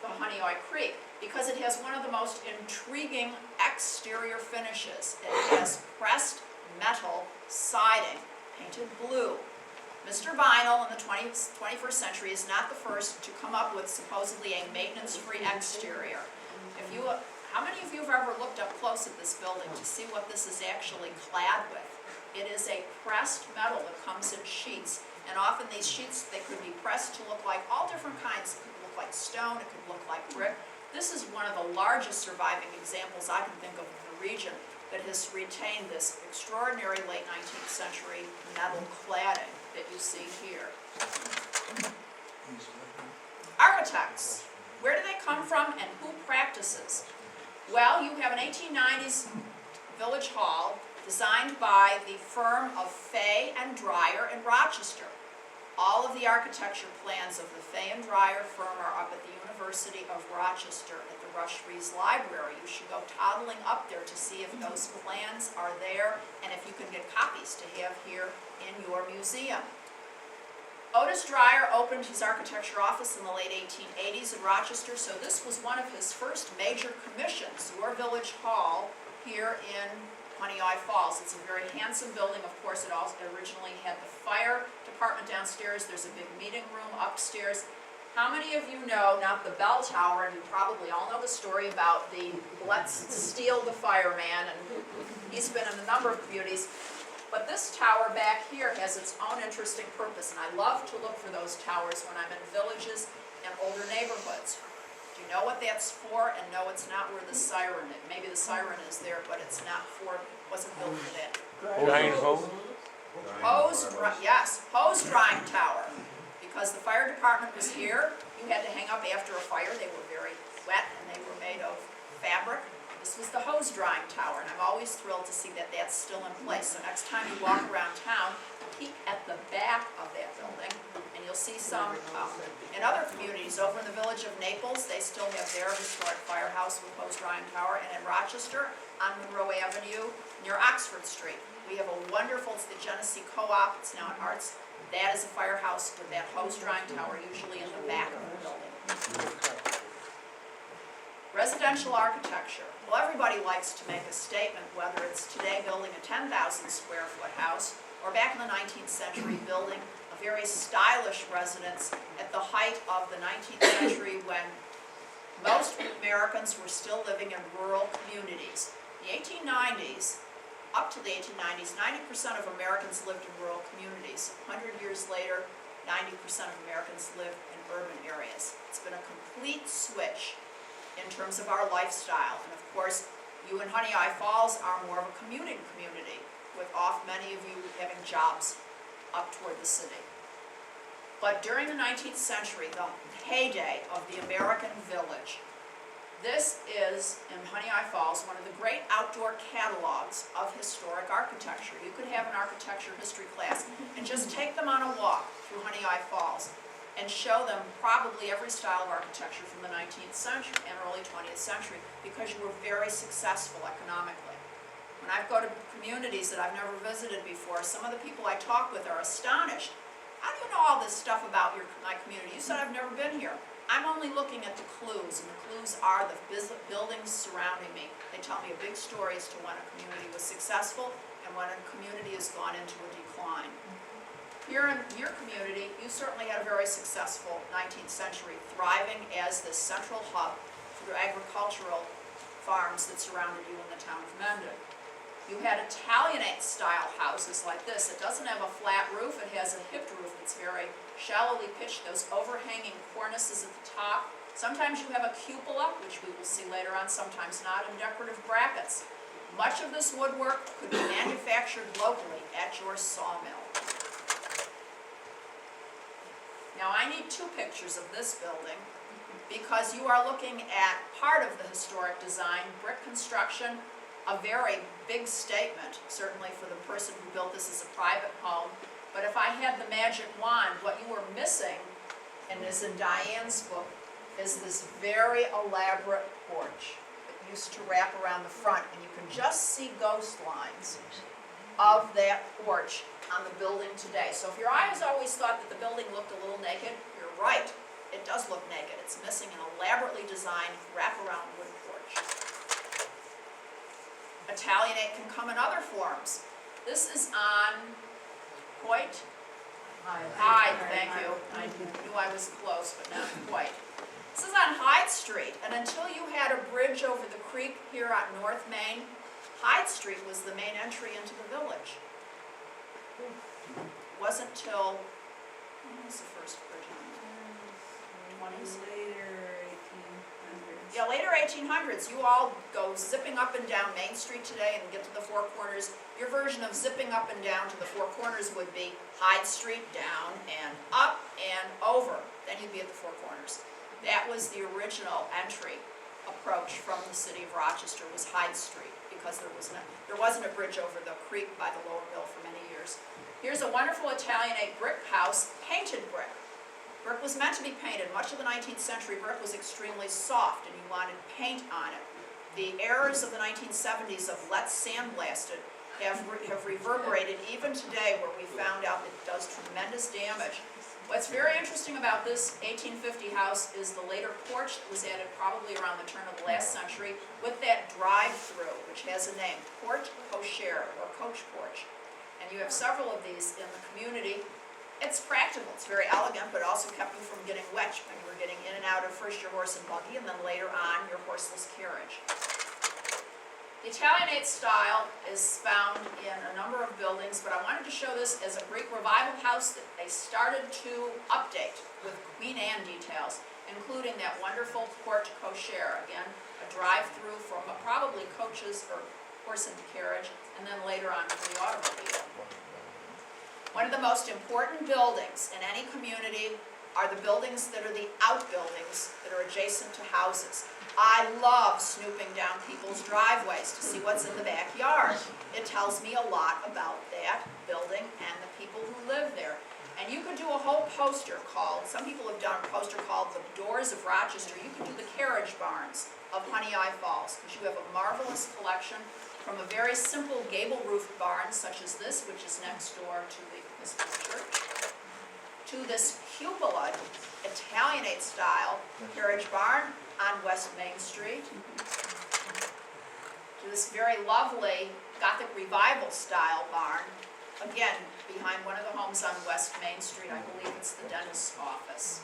[SPEAKER 2] Honeoye Creek, because it has one of the most intriguing exterior finishes. It has pressed metal siding, painted blue. Mr. Vinyl in the 21st century is not the first to come up with supposedly a maintenance-free exterior. How many of you have ever looked up close at this building to see what this is actually clad with? It is a pressed metal that comes in sheets, and often these sheets, they could be pressed to look like all different kinds. It could look like stone, it could look like brick. This is one of the largest surviving examples I can think of in the region that has retained this extraordinary late 19th century metal cladding that you see here. Architects, where do they come from and who practices? Well, you have an 1890s village hall designed by the firm of Fay and Dryer in Rochester. All of the architecture plans of the Fay and Dryer firm are up at the University of Rochester at the Rush Rees Library. You should go toddling up there to see if those plans are there and if you can get copies to have here in your museum. Otis Dryer opened his architecture office in the late 1880s in Rochester, so this was one of his first major commissions, your village hall here in Honeoye Falls. It's a very handsome building. Of course, it also originally had the fire department downstairs. There's a big meeting room upstairs. How many of you know, not the bell tower, and you probably all know the story about the Let's Steal the Fireman, and he's been in a number of communities. But this tower back here has its own interesting purpose, and I love to look for those towers when I'm in villages and older neighborhoods. Do you know what that's for? And no, it's not where the siren is. Maybe the siren is there, but it's not for, wasn't built for that. Yes, hose drying tower. Because the fire department was here, you had to hang up after a fire. They were very wet and they were made of fabric. This was the hose drying tower, and I'm always thrilled to see that that's still in place. So next time you walk around town, peek at the back of that building, and you'll see some in other communities. Over in the village of Naples, they still have their historic firehouse with hose drying tower, and in Rochester, on Monroe Avenue, near Oxford Street, we have a wonderful, it's the Genesee Co-op, it's now an arts. That is a firehouse with that hose drying tower, usually in the back of the building. Residential architecture. Well, everybody likes to make a statement, whether it's today building a 10,000 square foot house, or back in the 19th century building a very stylish residence at the height of the 19th century when most Americans were still living in rural communities. The 1890s, up to the 1890s, 90% of Americans lived in rural communities. 100 years later, 90% of Americans live in urban areas. It's been a complete switch in terms of our lifestyle. And of course, you in Honeoye Falls are more of a commuting community, with many of you having jobs up toward the city. But during the 19th century, the heyday of the American village, this is, in Honeoye Falls, one of the great outdoor catalogs of historic architecture. You could have an architecture history class and just take them on a walk through Honeoye Falls and show them probably every style of architecture from the 19th century and early 20th century, because you were very successful economically. When I go to communities that I've never visited before, some of the people I talk with are astonished. How do you know all this stuff about my community? You said I've never been here. I'm only looking at the clues, and the clues are the buildings surrounding me. They tell me a big story as to when a community was successful and when a community has gone into a decline. Here in your community, you certainly had a very successful 19th century, thriving as the central hub for the agricultural farms that surrounded you in the town of Mendon. You had Italianate-style houses like this. It doesn't have a flat roof, it has a hipped roof that's very shallowly pitched, those overhanging cornices at the top. Sometimes you have a cupola, which we will see later on, sometimes not, and decorative brackets. Much of this woodwork could be manufactured locally at your sawmill. Now I need two pictures of this building, because you are looking at part of the historic design, brick construction, a very big statement, certainly for the person who built this as a private home. But if I had the magic wand, what you were missing, and is in Diane's book, is this very elaborate porch that used to wrap around the front, and you can just see ghost lines of that porch on the building today. So if your eyes always thought that the building looked a little naked, you're right. It does look naked. It's missing an elaborately designed wraparound wood porch. Italianate can come in other forms. This is on Hoyt. Hyde, thank you. I knew I was close, but not quite. This is on Hyde Street, and until you had a bridge over the creek here on North Main, Hyde Street was the main entry into the village. It wasn't till, when was the first bridge on the 20s? Yeah, later 1800s. You all go zipping up and down Main Street today and get to the Four Corners. Your version of zipping up and down to the Four Corners would be Hyde Street, down and up and over. Then you'd be at the Four Corners. That was the original entry approach from the city of Rochester, was Hyde Street, because there wasn't a bridge over the creek by the lower mill for many years. Here's a wonderful Italianate brick house, painted brick. Brick was meant to be painted. Much of the 19th century brick was extremely soft, and you wanted paint on it. The errors of the 1970s of let's sandblast it have reverberated even today, where we found out that it does tremendous damage. What's very interesting about this 1850 house is the later porch that was added probably around the turn of the last century, with that drive-through, which has a name, porte cochere, or coach porch. And you have several of these in the community. It's practical, it's very elegant, but also kept you from getting wet when you were getting in and out of first your horse and buggy, and then later on your horseless carriage. The Italianate style is found in a number of buildings, but I wanted to show this as a Greek revival house that they started to update with Queen Anne details, including that wonderful porte cochere, again, a drive-through from probably coaches or horse and carriage, and then later on for the automobile. One of the most important buildings in any community are the buildings that are the outbuildings that are adjacent to houses. I love snooping down people's driveways to see what's in the backyard. It tells me a lot about that building and the people who live there. And you could do a whole poster called, some people have done a poster called The Doors of Rochester. You could do the carriage barns of Honeoye Falls, because you have a marvelous collection from a very simple gable-roofed barn such as this, which is next door to the Episcopal Church, to this cupola, Italianate style carriage barn on West Main Street, to this very lovely Gothic Revival style barn, again behind one of the homes on West Main Street. I believe it's the dentist's office.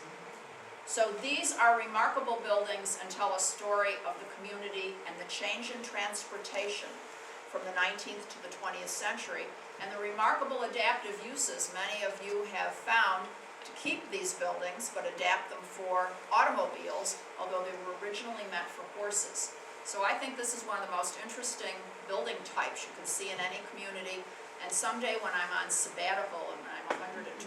[SPEAKER 2] So these are remarkable buildings and tell a story of the community and the change in transportation from the 19th to the 20th century, and the remarkable adaptive uses many of you have found to keep these buildings, but adapt them for automobiles, although they were originally meant for horses. So I think this is one of the most interesting building types you can see in any community. And someday when I'm on sabbatical and I'm 127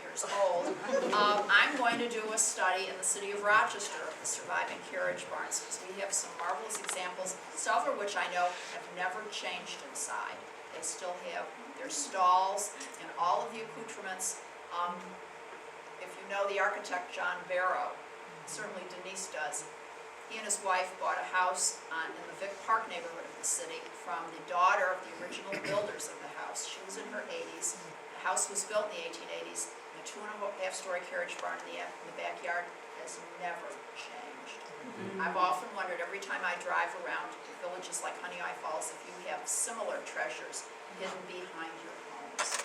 [SPEAKER 2] years old, I'm going to do a study in the city of Rochester of the surviving carriage barns, because we have some marvelous examples, several of which I know have never changed inside. They still have their stalls and all of the accoutrements. If you know the architect John Barrow, certainly Denise does, he and his wife bought a house in the Vic Park neighborhood of the city from the daughter of the original builders of the house. She was in her 80s. The house was built in the 1880s. The 2.5-story carriage barn in the backyard has never changed. I've often wondered every time I drive around villages like Honeoye Falls if you have similar treasures hidden behind your homes.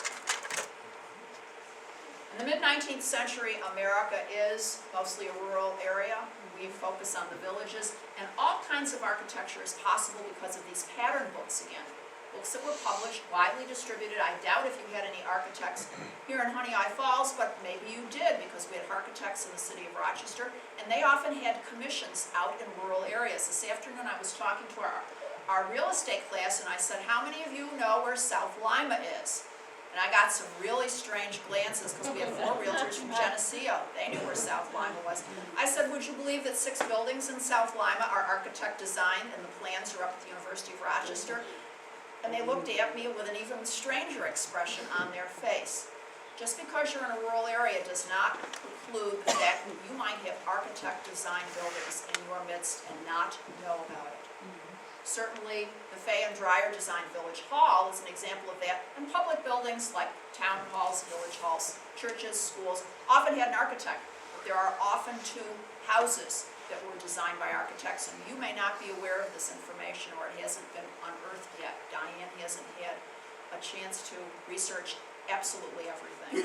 [SPEAKER 2] In the mid-19th century, America is mostly a rural area. We focus on the villages, and all kinds of architecture is possible because of these pattern books again. Books that were published, widely distributed. I doubt if you had any architects here in Honeoye Falls, but maybe you did, because we had architects in the city of Rochester, and they often had commissions out in rural areas. This afternoon I was talking to our real estate class, and I said, how many of you know where South Lima is? And I got some really strange glances, because we have 4 realtors from Geneseo. They knew where South Lima was. I said, would you believe that 6 buildings in South Lima are architect designed, and the plans are up at the University of Rochester? And they looked at me with an even stranger expression on their face. Just because you're in a rural area does not preclude the fact that you might have architect designed buildings in your midst and not know about it. Certainly, the Fay and Dreyer designed Village Hall is an example of that, and public buildings like town halls, village halls, churches, schools often had an architect, but there are often 2 houses that were designed by architects, and you may not be aware of this information, or it hasn't been unearthed yet. Diane hasn't had a chance to research absolutely everything.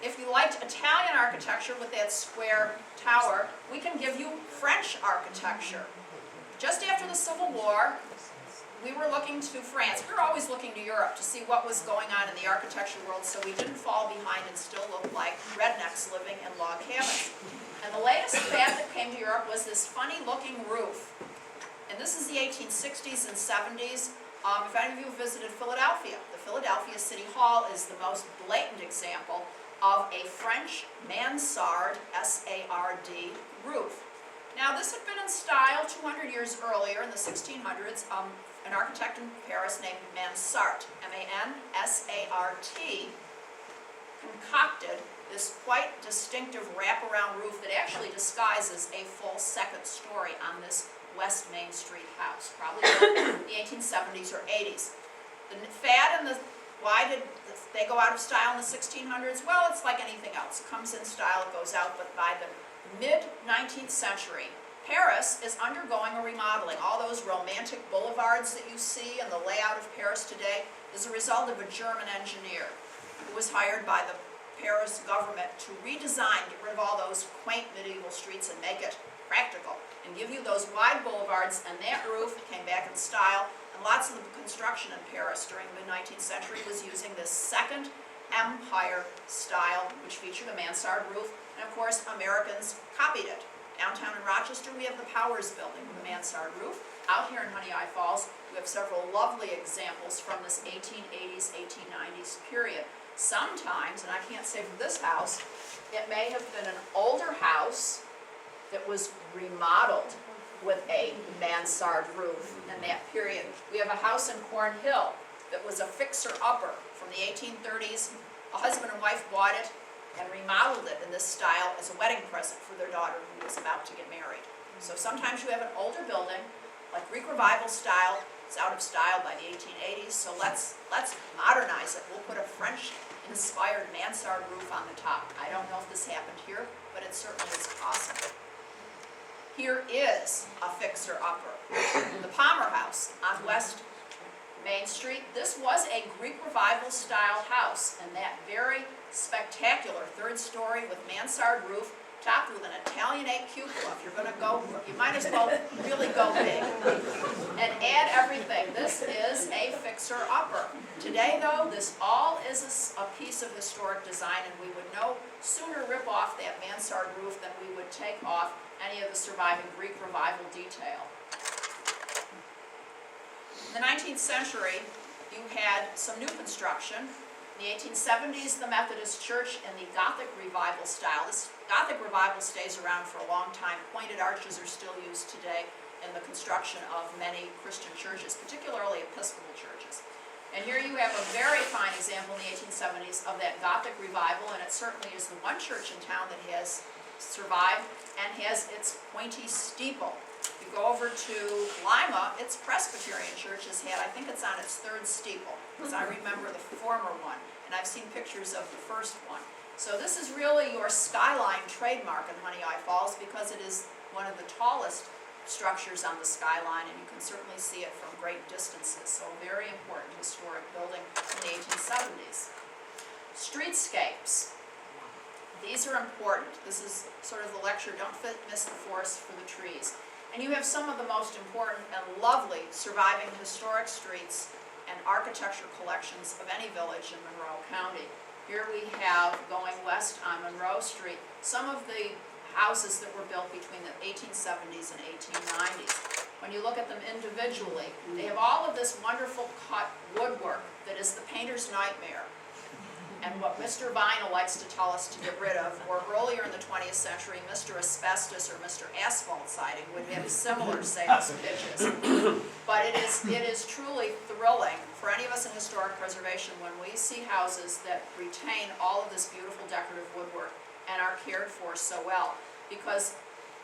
[SPEAKER 2] If you liked Italian architecture with that square tower, we can give you French architecture. Just after the Civil War, we were looking to France. We were always looking to Europe to see what was going on in the architecture world, so we didn't fall behind and still look like rednecks living in log cabins. And the latest fad that came to Europe was this funny-looking roof. And this is the 1860s and 70s. If any of you have visited Philadelphia, the Philadelphia City Hall is the most blatant example of a French mansard, S-A-R-D, roof. Now, this had been in style 200 years earlier, in the 1600s. An architect in Paris named Mansart, M-A-N-S-A-R-T, concocted this quite distinctive wraparound roof that actually disguises a full 2nd story on this West Main Street house, probably in the 1870s or 80s. The fad and why did they go out of style in the 1600s? Well, it's like anything else. It comes in style, it goes out, but by the mid-19th century, Paris is undergoing a remodeling. All those romantic boulevards that you see and the layout of Paris today is a result of a German engineer who was hired by the Paris government to redesign, get rid of all those quaint medieval streets and make it practical, and give you those wide boulevards, and that roof came back in style. And lots of the construction in Paris during the mid-19th century was using this Second Empire style, which featured a mansard roof, and of course Americans copied it. Downtown in Rochester, we have the Powers Building with a mansard roof. Out here in Honeoye Falls, we have several lovely examples from this 1880s, 1890s period. Sometimes, and I can't say for this house, it may have been an older house that was remodeled with a mansard roof in that period. We have a house in Cornhill that was a fixer-upper from the 1830s. A husband and wife bought it and remodeled it in this style as a wedding present for their daughter who was about to get married. So sometimes you have an older building, like Greek Revival style. It's out of style by the 1880s, so let's modernize it. We'll put a French-inspired mansard roof on the top. I don't know if this happened here, but it certainly is possible. Here is a fixer-upper. The Palmer House on West Main Street. This was a Greek Revival style house, and that very spectacular 3rd story with mansard roof topped with an Italianate cupola. If you're gonna go, you might as well really go big. And add everything. This is a fixer-upper. Today though, this all is a piece of historic design, and we would no sooner rip off that mansard roof than we would take off any of the surviving Greek Revival detail. In the 19th century, you had some new construction. In the 1870s, the Methodist Church in the Gothic Revival style. This Gothic Revival stays around for a long time. Pointed arches are still used today in the construction of many Christian churches, particularly Episcopal churches. And here you have a very fine example in the 1870s of that Gothic Revival, and it certainly is the one church in town that has survived and has its pointy steeple. If you go over to Lima, its Presbyterian church has had, I think it's on its third steeple, because I remember the former one, and I've seen pictures of the first one. So this is really your skyline trademark in Honeoye Falls, because it is one of the tallest structures on the skyline, and you can certainly see it from great distances. So a very important historic building in the 1870s. Streetscapes. These are important. This is sort of the lecture, don't miss the forest for the trees. And you have some of the most important and lovely surviving historic streets and architecture collections of any village in Monroe County. Here we have, going west on Monroe Street, some of the houses that were built between the 1870s and 1890s. When you look at them individually, they have all of this wonderful cut woodwork that is the painter's nightmare. And what Mr. Vinyl likes to tell us to get rid of, or earlier in the 20th century, Mr. Asbestos or Mr. Asphalt siding would have similar sales pitches. But it is truly thrilling for any of us in historic preservation when we see houses that retain all of this beautiful decorative woodwork and are cared for so well, because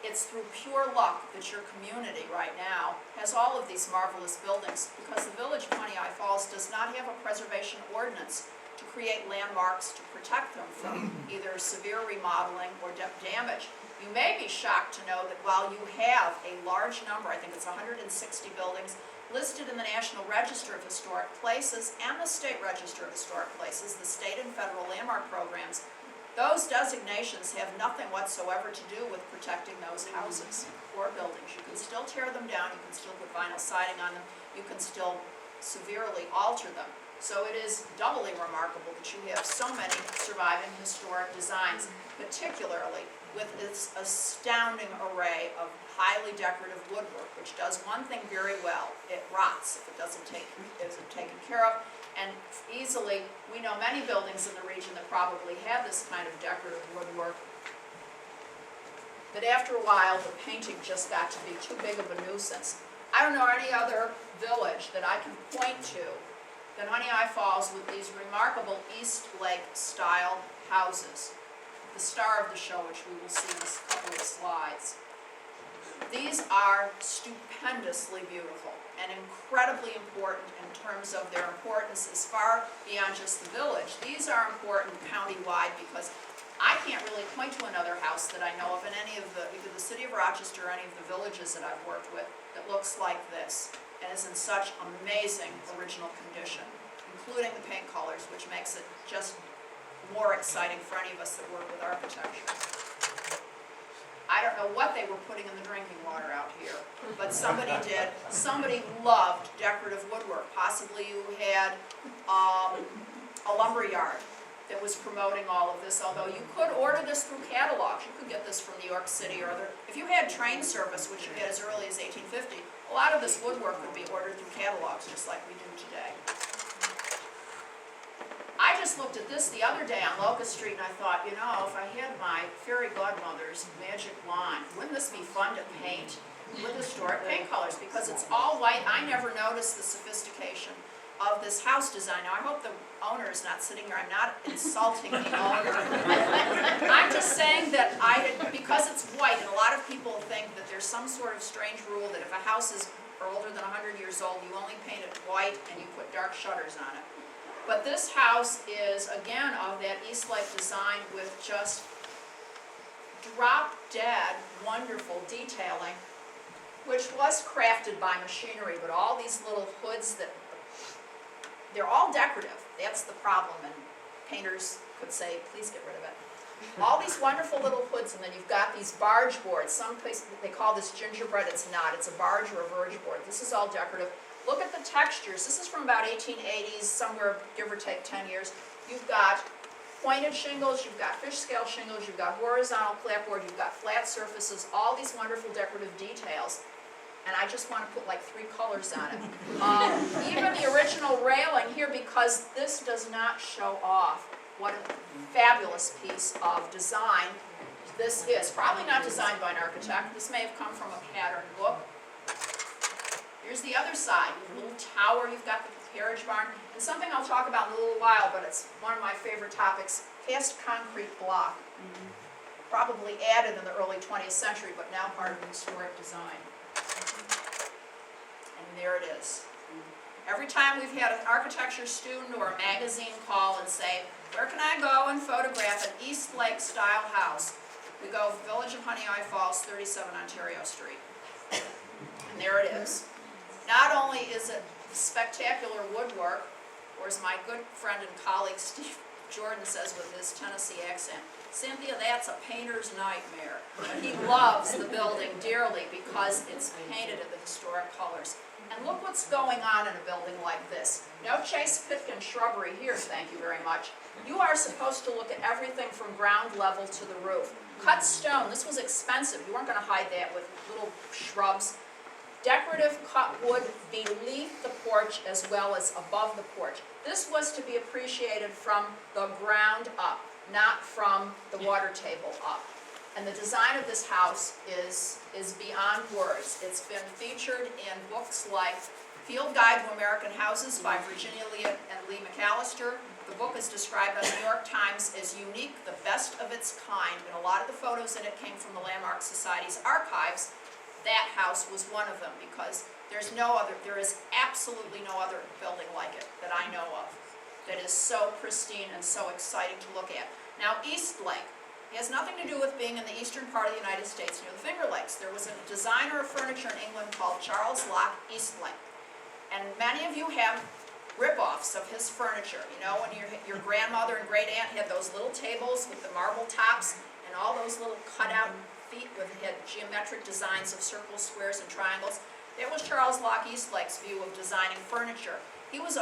[SPEAKER 2] it's through pure luck that your community right now has all of these marvelous buildings, because the village of Honeoye Falls does not have a preservation ordinance to create landmarks to protect them from either severe remodeling or damage. You may be shocked to know that while you have a large number, I think it's 160 buildings, listed in the National Register of Historic Places and the State Register of Historic Places, the state and federal landmark programs, those designations have nothing whatsoever to do with protecting those houses or buildings. You can still tear them down, you can still put vinyl siding on them, you can still severely alter them. So it is doubly remarkable that you have so many surviving historic designs, particularly with its astounding array of highly decorative woodwork, which does one thing very well: it rots if it isn't taken care of. And easily, we know many buildings in the region that probably have this kind of decorative woodwork, but after a while the painting just got to be too big of a nuisance. I don't know any other village that I can point to than Honeoye Falls with these remarkable East Lake style houses. The star of the show, which we will see in a couple of slides. These are stupendously beautiful and incredibly important in terms of their importance as far beyond just the village. These are important county-wide because I can't really point to another house that I know of in any of either the city of Rochester or any of the villages that I've worked with that looks like this and is in such amazing original condition, including the paint colors, which makes it just more exciting for any of us that work with architecture. I don't know what they were putting in the drinking water out here, but somebody did. Somebody loved decorative woodwork. Possibly you had a lumber yard that was promoting all of this, although you could order this through catalogs. You could get this from New York City or other. If you had train service, which you had as early as 1850, a lot of this woodwork would be ordered through catalogs, just like we do today. I just looked at this the other day on Locust Street and I thought, you know, if I had my fairy godmother's magic wand, wouldn't this be fun to paint with historic paint colors? Because it's all white. I never noticed the sophistication of this house design. Now, I hope the owner is not sitting here. I'm not insulting the owner. I'm just saying that because it's white, and a lot of people think that there's some sort of strange rule that if a house is older than 100 years old, you only paint it white and you put dark shutters on it. But this house is, again, of that East Lake design with just drop-dead wonderful detailing, which was crafted by machinery, but all these little hoods that, they're all decorative. That's the problem, and painters could say, please get rid of it. All these wonderful little hoods, and then you've got these barge boards. Some place they call this gingerbread, it's not. It's a barge or a verge board. This is all decorative. Look at the textures. This is from about 1880s, somewhere give or take 10 years. You've got pointed shingles, you've got fish scale shingles, you've got horizontal clapboard, you've got flat surfaces, all these wonderful decorative details. And I just want to put like 3 colors on it. Even the original railing here, because this does not show off what a fabulous piece of design this is. Probably not designed by an architect. This may have come from a pattern book. Here's the other side, a little tower, you've got the carriage barn, and something I'll talk about in a little while, but it's one of my favorite topics, cast concrete block. Probably added in the early 20th century, but now part of the historic design. And there it is. Every time we've had an architecture student or a magazine call and say, where can I go and photograph an East Lake style house? We go Village of Honeoye Falls, 37 Ontario Street. And there it is. Not only is it spectacular woodwork, or as my good friend and colleague Steve Jordan says with his Tennessee accent, Cynthia, that's a painter's nightmare. But he loves the building dearly because it's painted in the historic colors. And look what's going on in a building like this. No Chase Pitkin shrubbery here, thank you very much. You are supposed to look at everything from ground level to the roof. Cut stone, this was expensive. You weren't going to hide that with little shrubs. Decorative cut wood beneath the porch as well as above the porch. This was to be appreciated from the ground up, not from the water table up. And the design of this house is beyond words. It's been featured in books like Field Guide to American Houses by Virginia Lee and Lee McAllister. The book is described by the New York Times as unique, the best of its kind, and a lot of the photos in it came from the Landmark Society's archives. That house was one of them because there is absolutely no other building like it that I know of that is so pristine and so exciting to look at. Now, East Lake. It has nothing to do with being in the eastern part of the United States near the Finger Lakes. There was a designer of furniture in England called Charles Locke Eastlake. And many of you have rip-offs of his furniture. You know, when your grandmother and great-aunt had those little tables with the marble tops and all those little cut-out feet with had geometric designs of circles, squares, and triangles. That was Charles Locke Eastlake's view of designing furniture. He was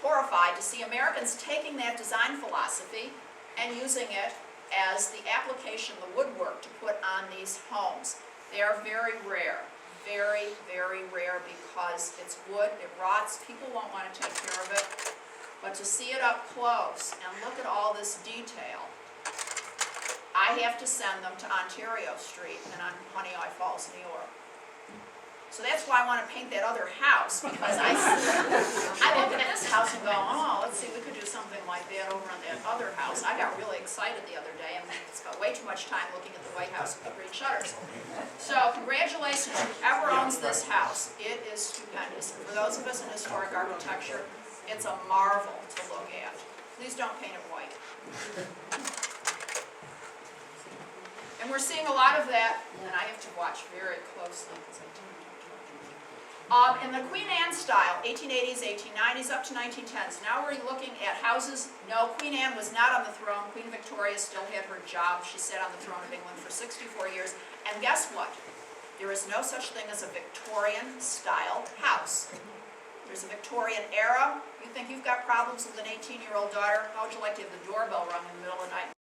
[SPEAKER 2] horrified to see Americans taking that design philosophy and using it as the application of the woodwork to put on these homes. They are very rare, very, very rare because it's wood, it rots, people won't want to take care of it. But to see it up close and look at all this detail, I have to send them to Ontario Street and on Honeoye Falls, New York. So that's why I want to paint that other house, because I look at this house and go, oh, let's see, we could do something like that over on that other house. I got really excited the other day and spent way too much time looking at the White House with the green shutters. So congratulations, whoever owns this house. It is stupendous. For those of us in historic architecture, it's a marvel to look at. Please don't paint it white. And we're seeing a lot of that, and I have to watch very closely because I do. In the Queen Anne style, 1880s, 1890s, up to 1910s. Now we're looking at houses. No, Queen Anne was not on the throne. Queen Victoria still had her job. She sat on the throne of England for 64 years. And guess what? There is no such thing as a Victorian-style house. There's a Victorian era. You think you've got problems with an 18-year-old daughter? How would you like to have the doorbell rung in the middle of the night?